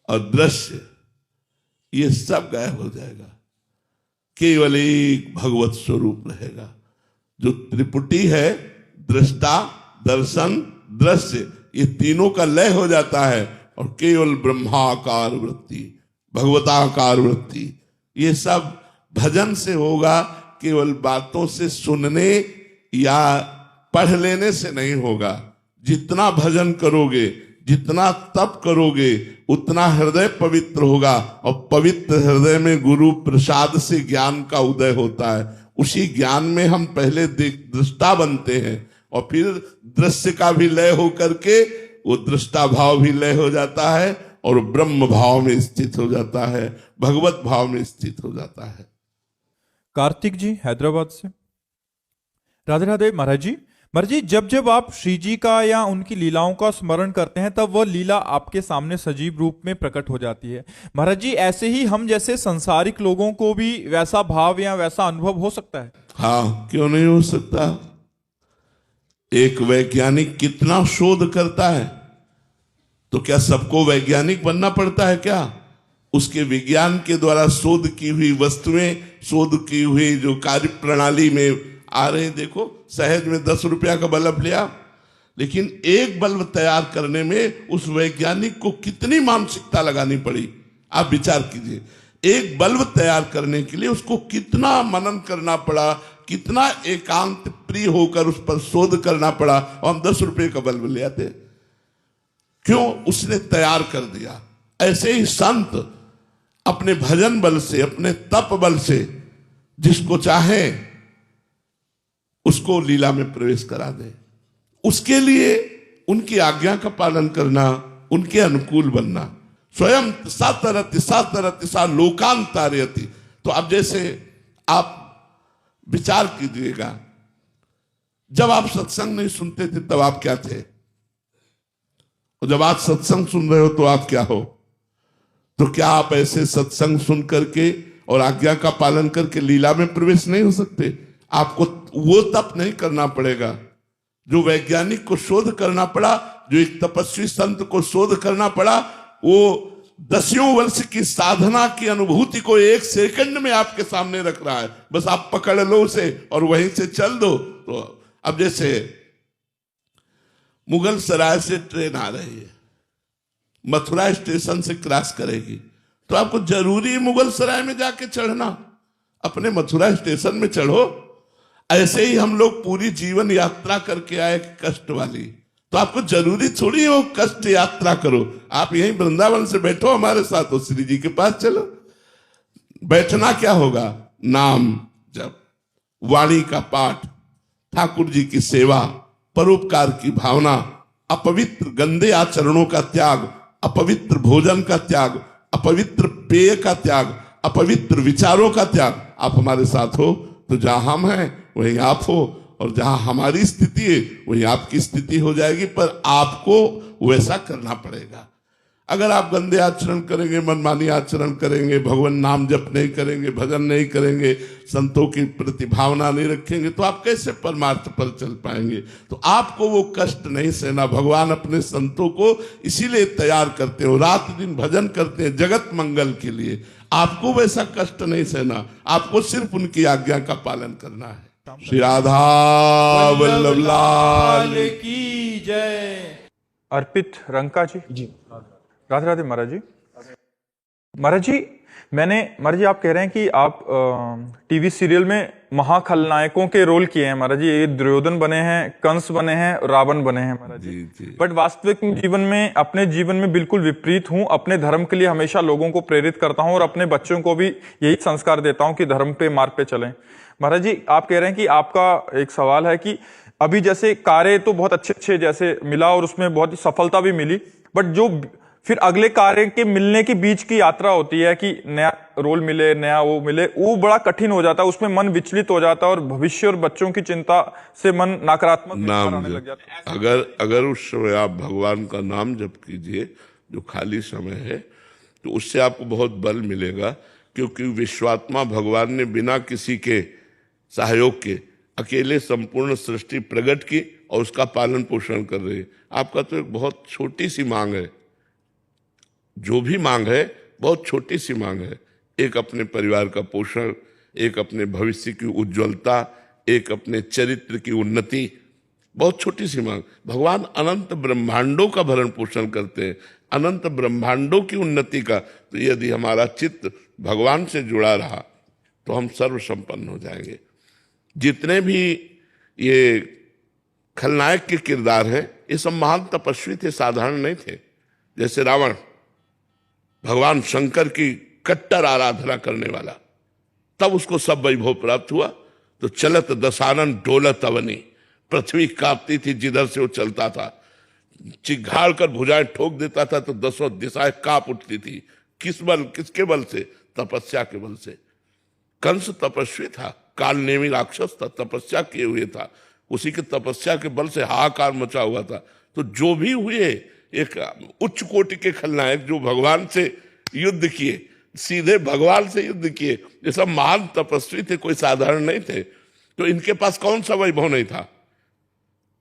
और दृश्य ये सब गायब हो जाएगा, केवल एक भगवत स्वरूप रहेगा। जो त्रिपुटी है, दृष्टा, दर्शन, दृश्य, ये तीनों का लय हो जाता है और केवल ब्रह्माकार वृत्ति, भगवताकार वृत्ति, ये सब भजन से होगा। केवल बातों से सुनने या पढ़ लेने से नहीं होगा। जितना भजन करोगे, जितना तप करोगे, उतना हृदय पवित्र होगा, और पवित्र हृदय में गुरु प्रसाद से ज्ञान का उदय होता है। उसी ज्ञान में हम पहले दृष्टा बनते हैं, और फिर दृश्य का भी लय हो करके वो दृष्टा भाव भी लय हो जाता है और ब्रह्म भाव में स्थित हो जाता है, भगवत भाव में स्थित हो जाता है। कार्तिक जी हैदराबाद से। राधे राधे महाराज जी। महाराज जी, जब जब आप श्री जी का या उनकी लीलाओं का स्मरण करते हैं तब वह लीला आपके सामने सजीव रूप में प्रकट हो जाती है। महाराज जी, ऐसे ही हम जैसे संसारिक लोगों को भी वैसा भाव या वैसा अनुभव हो सकता है? हाँ, क्यों नहीं हो सकता। एक वैज्ञानिक कितना शोध करता है, तो क्या सबको वैज्ञानिक बनना पड़ता है क्या? उसके विज्ञान के द्वारा शोध की हुई वस्तुएं, शोध की हुई जो कार्य प्रणाली में आ रहे, देखो सहज में 10 रुपया का बल्ब लिया, लेकिन एक बल्ब तैयार करने में उस वैज्ञानिक को कितनी मानसिकता लगानी पड़ी, आप विचार कीजिए। एक बल्ब तैयार करने के लिए उसको कितना मनन करना पड़ा, कितना एकांत प्रिय होकर उस पर शोध करना पड़ा, और हम 10 रुपये का बल्ब ले आते। क्यों? उसने तैयार कर दिया। ऐसे ही संत अपने भजन बल से, अपने तप बल से जिसको चाहे उसको लीला में प्रवेश करा दे। उसके लिए उनकी आज्ञा का पालन करना, उनके अनुकूल बनना। स्वयं सातरति सातरति सा लोकांतारयति। तो अब जैसे आप विचार कीजिएगा, जब आप सत्संग नहीं सुनते थे तब आप क्या थे, और जब आप सत्संग सुन रहे हो तो आप क्या हो? तो क्या आप ऐसे सत्संग सुन करके और आज्ञा का पालन करके लीला में प्रवेश नहीं हो सकते? आपको वो तप नहीं करना पड़ेगा जो वैज्ञानिक को शोध करना पड़ा, जो एक तपस्वी संत को शोध करना पड़ा। वो 10 वर्ष की साधना की अनुभूति को 1 सेकंड में आपके सामने रख रहा है। बस आप पकड़ लो उसे और वहीं से चल दो। तो अब जैसे मुगल सराय से ट्रेन आ रही है, मथुरा स्टेशन से क्रॉस करेगी, तो आपको जरूरी मुगल सराय में जाके चढ़ना? अपने मथुरा स्टेशन में चढ़ो। ऐसे ही हम लोग पूरी जीवन यात्रा करके आए कष्ट वाली, तो आपको जरूरी थोड़ी हो कष्ट यात्रा करो। आप यहीं वृंदावन से बैठो हमारे साथ, तो श्री जी के पास चलो। बैठना क्या होगा? नाम जप, वाणी का पाठ, ठाकुर जी की सेवा, परोपकार की भावना, अपवित्र गंदे आचरणों का त्याग, अपवित्र भोजन का त्याग, अपवित्र पेय का त्याग, अपवित्र विचारों का त्याग। आप हमारे साथ हो तो जहां हम हैं वहीं आप हो, और जहां हमारी स्थिति है वहीं आपकी स्थिति हो जाएगी। पर आपको वैसा करना पड़ेगा। अगर आप गंदे आचरण करेंगे, मनमानी आचरण करेंगे, भगवान नाम जप नहीं करेंगे, भजन नहीं करेंगे, संतों की प्रति भावना नहीं रखेंगे, तो आप कैसे परमार्थ पर चल पाएंगे? तो आपको वो कष्ट नहीं सहना। भगवान अपने संतों को इसीलिए तैयार करते हो, रात दिन भजन करते हैं जगत मंगल के लिए। आपको वैसा कष्ट नहीं सहना, आपको सिर्फ उनकी आज्ञा का पालन करना है। श्री राधा वल्लभ लाल की जय। अर्पित रंका जी। राधे राधे महाराज जी। महाराज जी, महाराज जी आप कह रहे हैं कि आप टीवी सीरियल में महाखलनायकों के रोल किए हैं महाराज जी। ये दुर्योधन बने हैं, कंस बने हैं, रावण बने हैं महाराज जी। बट वास्तविक जीवन में, अपने जीवन में बिल्कुल विपरीत हूं। अपने धर्म के लिए हमेशा लोगों को प्रेरित करता हूं और अपने बच्चों को भी यही संस्कार देता हूं कि धर्म पे मार्ग पे चलें। महाराज जी, आप कह रहे हैं कि आपका एक सवाल है कि अभी जैसे कार्य तो बहुत अच्छे जैसे मिला और उसमें बहुत ही सफलता भी मिली, बट जो फिर अगले कार्य के मिलने के बीच की यात्रा होती है कि नया रोल मिले, नया वो मिले, वो बड़ा कठिन हो जाता है, उसमें मन विचलित हो जाता है और भविष्य और बच्चों की चिंता से मन नकारात्मक विचार नाम आने लग जप, जाता है। अगर उस समय आप भगवान का नाम जप कीजिए, जो खाली समय है, तो उससे आपको बहुत बल मिलेगा, क्योंकि विश्वात्मा भगवान ने बिना किसी के सहयोग के अकेले संपूर्ण सृष्टि प्रकट की और उसका पालन पोषण कर रही है। आपका तो एक बहुत छोटी सी मांग है, जो भी मांग है बहुत छोटी सी मांग है। एक अपने परिवार का पोषण, एक अपने भविष्य की उज्ज्वलता, एक अपने चरित्र की उन्नति, बहुत छोटी सी मांग। भगवान अनंत ब्रह्मांडों का भरण पोषण करते हैं, अनंत ब्रह्मांडों की उन्नति का। तो यदि हमारा चित्त भगवान से जुड़ा रहा तो हम सर्व संपन्न हो जाएंगे। जितने भी ये खलनायक के किरदार हैं, ये सब महान तपस्वी थे, साधारण नहीं थे। जैसे रावण, भगवान शंकर की कट्टर आराधना करने वाला, तब उसको सब वैभव प्राप्त हुआ। तो चलत दशानन डोलत अवनी, पृथ्वी कांपती थी जिधर से वो चलता था, चिघाड़ कर भुजाएं ठोक देता था तो दसों दिशाएं कांप उठती थी। किस बल, किसके बल से? तपस्या के बल से। कंस तपस्वी था, काल नेमी राक्षस था, तपस्या किए हुए था, उसी के तपस्या के बल से हाहाकार मचा हुआ था। तो जो भी हुए, एक उच्च कोटि के खलनायक जो भगवान से युद्ध किए, सीधे भगवान से युद्ध किए, ये सब महान तपस्वी थे, कोई साधारण नहीं थे। तो इनके पास कौन सा वैभव नहीं था?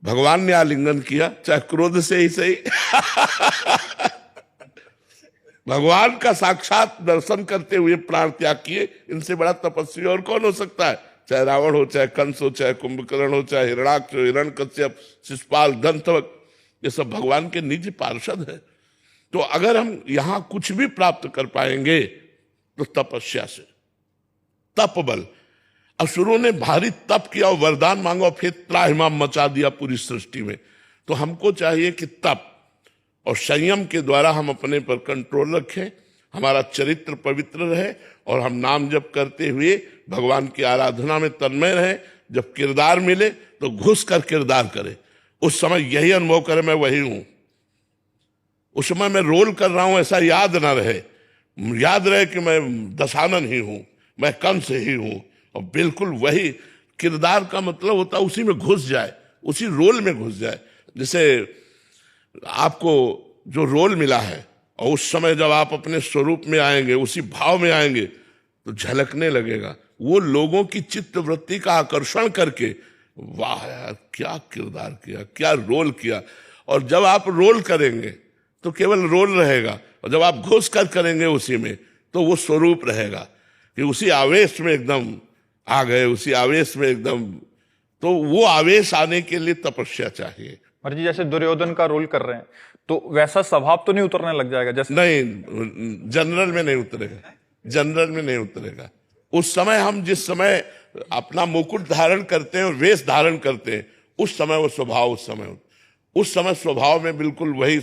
भगवान ने आलिंगन किया, चाहे क्रोध से ही सही भगवान का साक्षात दर्शन करते हुए प्राण त्याग किए। इनसे बड़ा तपस्वी और कौन हो सकता है? चाहे रावण हो, चाहे कंस हो, चाहे कुंभकर्ण हो, चाहे हिरणाक्ष, हिरण्यकश्यप, शिशुपाल, दंतवक्, ये सब भगवान के निज पार्षद है। तो अगर हम यहां कुछ भी प्राप्त कर पाएंगे तो तपस्या से, तप बल। असुरों ने भारी तप किया और वरदान मांगा और फिर त्राहिमाम मचा दिया पूरी सृष्टि में। तो हमको चाहिए कि तप और संयम के द्वारा हम अपने पर कंट्रोल रखें, हमारा चरित्र पवित्र रहे और हम नाम जप करते हुए भगवान की आराधना में तन्मय रहें। जब किरदार मिले तो घुस कर किरदार करें, उस समय यही अनुभव करें मैं वही हूं। उस समय मैं रोल कर रहा हूं ऐसा याद ना रहे, याद रहे कि मैं दशानन ही हूं, मैं कंस ही हूं। और बिल्कुल वही किरदार का मतलब होता है उसी में घुस जाए, उसी रोल में घुस जाए। जैसे आपको जो रोल मिला है और उस समय जब आप अपने स्वरूप में आएंगे, उसी भाव में आएंगे, तो झलकने लगेगा। वो लोगों की चित्त वृत्ति का आकर्षण करके, वाह यार क्या किरदार किया, क्या रोल किया। और जब आप रोल करेंगे तो केवल रोल रहेगा, और जब आप घुस कर करेंगे उसी में तो वो स्वरूप रहेगा कि उसी आवेश में एकदम आ गए, उसी आवेश में एकदम। तो वो आवेश आने के लिए तपस्या चाहिए। और जी जैसे दुर्योधन का रोल कर रहे हैं तो वैसा स्वभाव तो नहीं उतरने लग जाएगा? जैसे नहीं, जनरल में नहीं उतरेगा, जनरल में नहीं उतरेगा। उस समय हम जिस समय अपना मुकुट धारण करते हैं और वेश धारण करते हैं, उस समय वो स्वभाव, उस समय स्वभाव में बिल्कुल वही।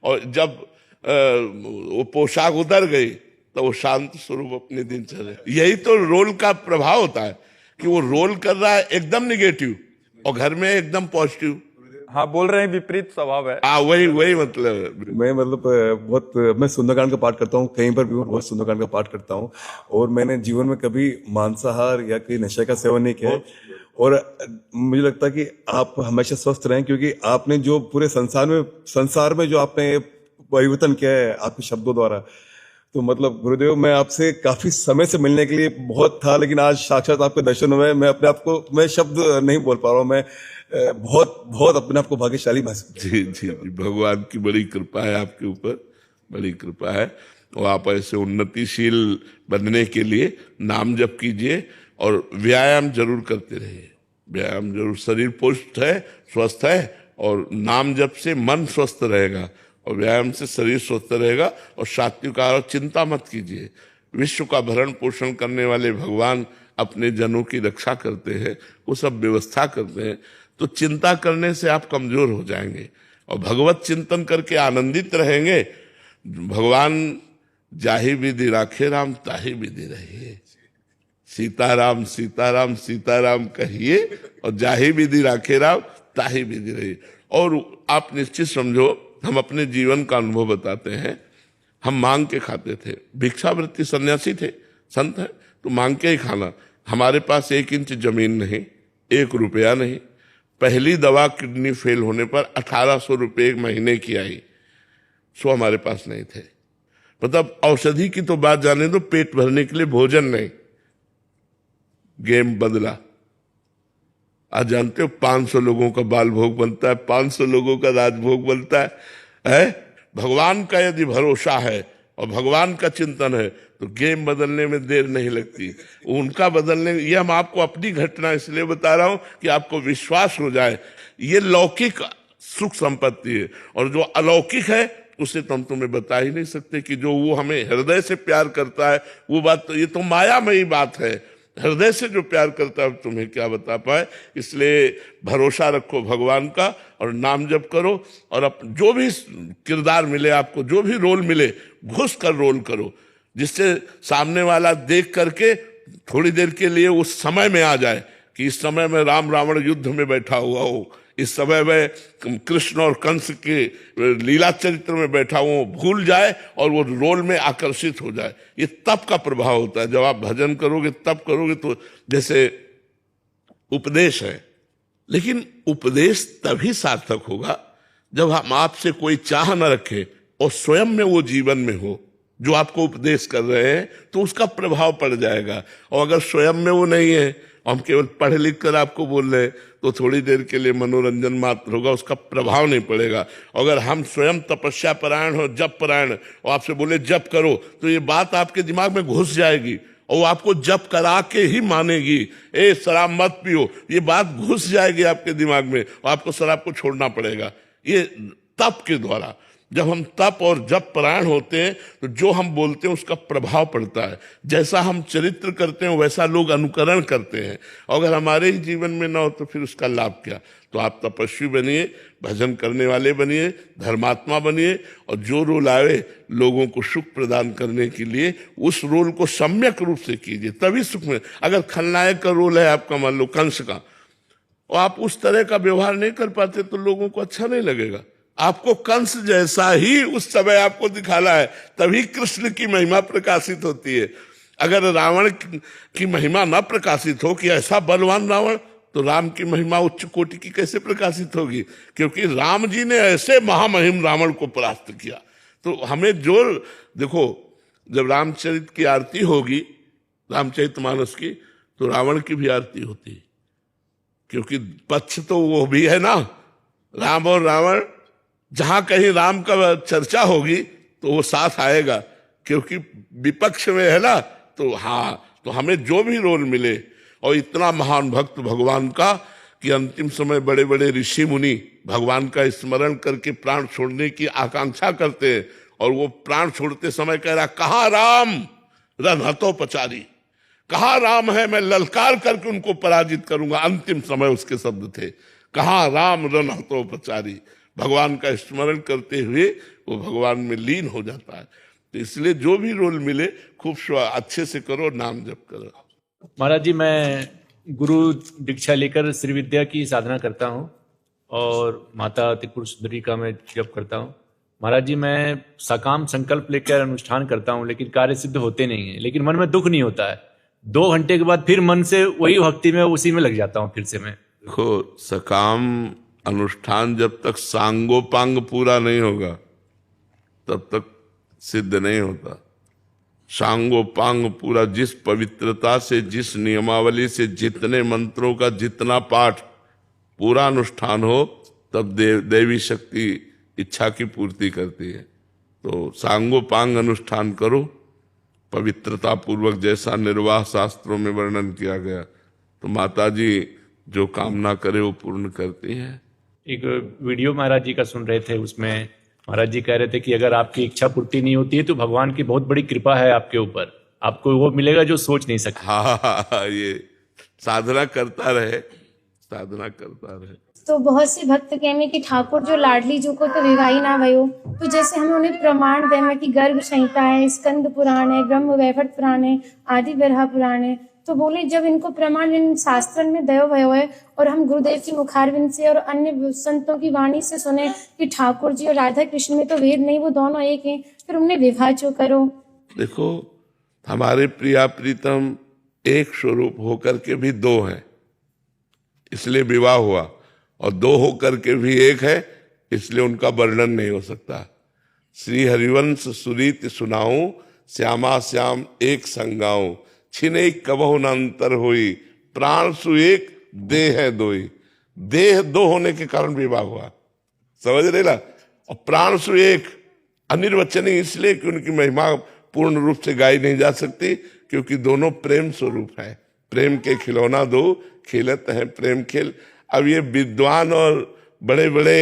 और जब वो पोशाक उतर गई तो वो शांत स्वरूप अपने दिनचर्या। यही तो रोल का प्रभाव होता है कि वो रोल कर रहा है एकदम निगेटिव और घर में एकदम पॉजिटिव। हाँ, बोल रहे हैं विपरीत स्वभाव है। हाँ, वही मतलब। मैं सुंदरकांड का पाठ करता हूँ, कहीं पर भी बहुत सुंदरकांड का पाठ करता हूँ। और मैंने जीवन में कभी मांसाहार या कोई नशे का सेवन नहीं किया। और मुझे लगता है कि आप हमेशा स्वस्थ रहें, क्योंकि आपने जो पूरे संसार में जो आपने परिवर्तन किया है आपके शब्दों द्वारा, तो मतलब गुरुदेव, मैं आपसे काफी समय से मिलने के लिए बहुत था, लेकिन आज साक्षात आपके दर्शन हुए। मैं अपने आप को, मैं शब्द नहीं बोल पा रहा हूँ। मैं बहुत अपने आप को भाग्यशाली महसूस। जी, भगवान की बड़ी कृपा है आपके ऊपर, बड़ी कृपा है। और आप ऐसे उन्नतिशील बनने के लिए नाम जप कीजिए और व्यायाम जरूर करते रहिए। व्यायाम जरूर, शरीर पुष्ट है, स्वस्थ है, और नाम जप से मन स्वस्थ रहेगा और व्यायाम से शरीर स्वस्थ रहेगा। और सात्विक आहार, चिंता मत कीजिए। विश्व का भरण पोषण करने वाले भगवान अपने जनों की रक्षा करते हैं, वो सब व्यवस्था करते हैं। तो चिंता करने से आप कमजोर हो जाएंगे और भगवत चिंतन करके आनंदित रहेंगे। भगवान जाहि विधि राखे राम ताहि विधि रहिए। सीताराम सीताराम सीताराम कहिए और जाहि विधि राखे राम ताहि विधि रहिए। और आप निश्चित समझो हम अपने जीवन का अनुभव बताते हैं। हम मांग के खाते थे, भिक्षावृत्ति, सन्यासी थे, संत हैं तो मांग के ही खाना। हमारे पास 1 इंच जमीन नहीं, 1 रुपया नहीं। पहली दवा किडनी फेल होने पर 1800 रुपये 1 महीने की आई, सो हमारे पास नहीं थे। मतलब औषधि की तो बात जाने दो, पेट भरने के लिए भोजन नहीं। गेम बदला। आज जानते हो 500 लोगों का बाल भोग बनता है, 500 लोगों का राजभोग बनता है? भगवान का यदि भरोसा है और भगवान का चिंतन है तो गेम बदलने में देर नहीं लगती। उनका बदलने, ये हम आपको अपनी घटना इसलिए बता रहा हूं कि आपको विश्वास हो जाए। ये लौकिक सुख संपत्ति है, और जो अलौकिक है उसे तो हम तुम्हें बता ही नहीं सकते कि जो वो हमें हृदय से प्यार करता है वो बात तो, ये तो मायामयी बात है। हृदय से जो प्यार करता है तुम्हें क्या बता पाए। इसलिए भरोसा रखो भगवान का और नाम जप करो, और जो भी किरदार मिले आपको, जो भी रोल मिले, घुस कर रोल करो, जिससे सामने वाला देख करके थोड़ी देर के लिए उस समय में आ जाए कि इस समय में राम रावण युद्ध में बैठा हुआ हो, इस समय में कृष्ण और कंस के लीला चरित्र में बैठा हुआ, भूल जाए और वो रोल में आकर्षित हो जाए। ये तप का प्रभाव होता है। जब आप भजन करोगे, तप करोगे, तो जैसे उपदेश है, लेकिन उपदेश तभी सार्थक होगा जब हम आपसे कोई चाह न रखे और स्वयं में वो जीवन में हो। जो आपको उपदेश कर रहे हैं तो उसका प्रभाव पड़ जाएगा, और अगर स्वयं में वो नहीं है, हम केवल पढ़ लिख कर आपको बोल रहे हैं, तो थोड़ी देर के लिए मनोरंजन मात्र होगा, उसका प्रभाव नहीं पड़ेगा। अगर हम स्वयं तपस्या परायण हो, जप परायण, और आपसे बोले जप करो, तो ये बात आपके दिमाग में घुस जाएगी और वो आपको जप करा के ही मानेगी। शराब मत पियो, ये बात घुस जाएगी आपके दिमाग में, और आपको शराब को छोड़ना पड़ेगा। ये तप के द्वारा, जब हम तप और जप परायण होते हैं तो जो हम बोलते हैं उसका प्रभाव पड़ता है। जैसा हम चरित्र करते हैं वैसा लोग अनुकरण करते हैं, और अगर हमारे ही जीवन में ना हो तो फिर उसका लाभ क्या। तो आप तपस्वी बनिए, भजन करने वाले बनिए, धर्मात्मा बनिए, और जो रोल आए लोगों को सुख प्रदान करने के लिए उस रोल को सम्यक रूप से कीजिए, तभी सुख में। अगर खलनायक का रोल है आपका, मान लो कंस का, और आप उस तरह का व्यवहार नहीं कर पाते तो लोगों को अच्छा नहीं लगेगा। आपको कंस जैसा ही उस समय आपको दिखाना है, तभी कृष्ण की महिमा प्रकाशित होती है। अगर रावण की महिमा न प्रकाशित हो कि ऐसा बलवान रावण, तो राम की महिमा उच्च कोटि की कैसे प्रकाशित होगी? क्योंकि राम जी ने ऐसे महामहिम रावण को परास्त किया। तो हमें जो देखो, जब रामचरित की आरती होगी, रामचरितमानस की, तो रावण की भी आरती होती है, क्योंकि पक्ष तो वो भी है ना, राम और रावण। जहां कहीं राम का चर्चा होगी तो वो साथ आएगा, क्योंकि विपक्ष में है ना। तो हाँ, तो हमें जो भी रोल मिले, और इतना महान भक्त भगवान का कि अंतिम समय बड़े बड़े ऋषि मुनि भगवान का स्मरण करके प्राण छोड़ने की आकांक्षा करते हैं, और वो प्राण छोड़ते समय कह रहा, कहाँ राम रणहतोपचारी, कहाँ राम है, मैं ललकार करके उनको पराजित करूंगा। अंतिम समय उसके शब्द थे, कहाँ राम रणहतोपचारी। भगवान का स्मरण करते हुए वो भगवान में लीन हो जाता है। तो इसलिए जो भी रोल मिले खूब अच्छे से करो, नाम जप करो। महाराज जी, मैं गुरु दीक्षा लेकर श्री विद्या की साधना करता हूँ, और माता त्रिपुर सुंदरी का मैं जप करता हूँ। महाराज जी, मैं सकाम संकल्प लेकर अनुष्ठान करता हूँ, लेकिन कार्य सिद्ध होते नहीं है, लेकिन मन में दुख नहीं होता है। 2 घंटे के बाद फिर मन से वही भक्ति में, उसी में लग जाता हूँ फिर से मैं। देखो, सकाम अनुष्ठान जब तक सांगोपांग पूरा नहीं होगा तब तक सिद्ध नहीं होता। सांगोपांग पूरा, जिस पवित्रता से, जिस नियमावली से, जितने मंत्रों का जितना पाठ पूरा अनुष्ठान हो, तब देवी शक्ति इच्छा की पूर्ति करती है। तो सांगोपांग अनुष्ठान करो पवित्रता पूर्वक, जैसा निर्वाह शास्त्रों में वर्णन किया गया। तो माता जी जो कामना करे वो पूर्ण करती हैं। एक वीडियो महाराज जी का सुन रहे थे, उसमें महाराज जी कह रहे थे कि अगर आपकी इच्छा पूर्ति नहीं होती है तो भगवान की बहुत बड़ी कृपा है आपके ऊपर, आपको वो मिलेगा जो सोच नहीं सकते। हाँ, ये साधना करता रहे, साधना करता रहे। तो बहुत से भक्त कहने कि ठाकुर जो लाडली जो को तो विवाही ना भयो, तो जैसे हम उन्हें प्रमाण दें कि गर्भ संहिता है, स्कंद पुराण है, ब्रह्म वैवर्त पुराण है, आदि बरहा पुराण है, तो बोले जब इनको प्रमाण इन शास्त्रन में दयो भयो है और हम गुरुदेव की मुखारविंद से और अन्य संतों की वाणी से सुने कि ठाकुर जी और राधा कृष्ण में तो भेद नहीं, वो दोनों एक हैं, फिर उन्हें विवाह क्यों करो? देखो, हमारे प्रिया प्रीतम एक स्वरूप होकर के भी दो हैं, इसलिए विवाह हुआ, और दो होकर के भी एक है, इसलिए उनका वर्णन नहीं हो सकता। श्री हरिवंश सुरीत सुनाऊं, श्यामा श्याम एक संगाऊं, छिने कबहु न अंतर होई, प्राण सु एक देह है दोई। देह दो होने के कारण विवाह हुआ, समझ रहे ना? और प्राण सु एक अनिर्वचनीय इसलिए कि उनकी महिमा पूर्ण रूप से गाई नहीं जा सकती, क्योंकि दोनों प्रेम स्वरूप है। प्रेम के खिलौना दो खेलत हैं प्रेम खेल। अब ये विद्वान और बड़े बड़े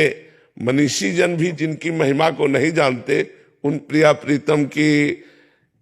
मनीषी जन भी जिनकी महिमा को नहीं जानते, उन प्रिया प्रीतम की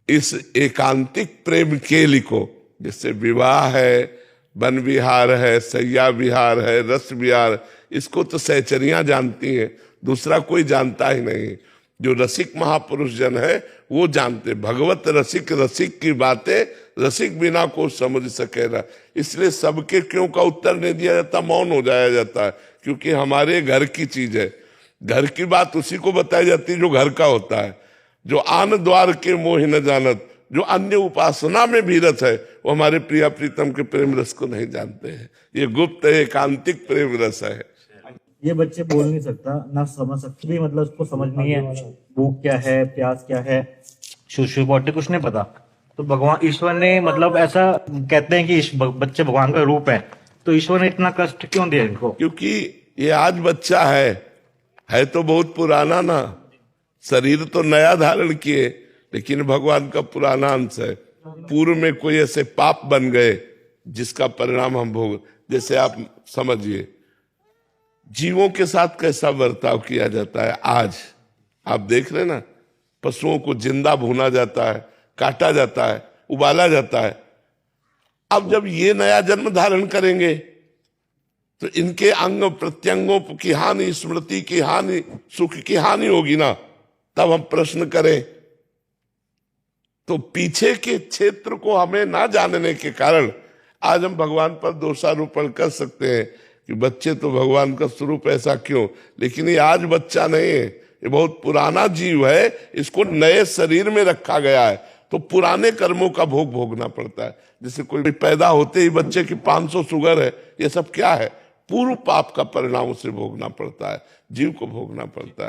इस एकांतिक प्रेम केली को, जिससे विवाह है, वन विहार है, सैया विहार है, रस विहार, इसको तो सहचरियां जानती हैं, दूसरा कोई जानता ही नहीं। जो रसिक महापुरुष जन है वो जानते। भगवत रसिक रसिक की बातें रसिक बिना को समझ सके ना। इसलिए सबके क्यों का उत्तर नहीं दिया जाता, मौन हो जाया जाता है, क्योंकि हमारे घर की चीज है। घर की बात उसी को बताई जाती है जो घर का होता है। जो आन द्वार के मोह न जानत, जो अन्य उपासना में भी रत है, वो हमारे प्रिया प्रीतम के प्रेम रस को नहीं जानते हैं। ये गुप्त एकांतिक प्रेम रस है। ये बच्चे बोल नहीं सकता, ना समझ सकते भी, मतलब उसको समझ नहीं है भूख क्या है, प्यास क्या है, शिव बॉडी कुछ नहीं पता। तो भगवान ईश्वर ने मतलब ऐसा कहते हैं कि बच्चे भगवान का रूप है, तो ईश्वर ने इतना कष्ट क्यों दिया इनको? क्योंकि ये आज बच्चा है तो बहुत पुराना ना, शरीर तो नया धारण किए, लेकिन भगवान का पुराना अंश है। पूर्व में कोई ऐसे पाप बन गए जिसका परिणाम हम भोग। जैसे आप समझिए जीवों के साथ कैसा बर्ताव किया जाता है। आज आप देख रहे ना, पशुओं को जिंदा भूना जाता है, काटा जाता है, उबाला जाता है। अब जब ये नया जन्म धारण करेंगे तो इनके अंग प्रत्यंगों की हानि, स्मृति की हानि, सुख की हानि होगी ना। तब हम प्रश्न करें तो पीछे के क्षेत्र को हमें ना जानने के कारण आज हम भगवान पर दोषारोपण कर सकते हैं कि बच्चे तो भगवान का स्वरूप ऐसा क्यों। लेकिन ये आज बच्चा नहीं है, ये बहुत पुराना जीव है, इसको नए शरीर में रखा गया है, तो पुराने कर्मों का भोग भोगना पड़ता है। जैसे कोई पैदा होते ही बच्चे की 500 शुगर है, ये सब क्या है? पूर्व पाप का परिणाम उसे भोगना पड़ता है, जीव को भोगना पड़ता है।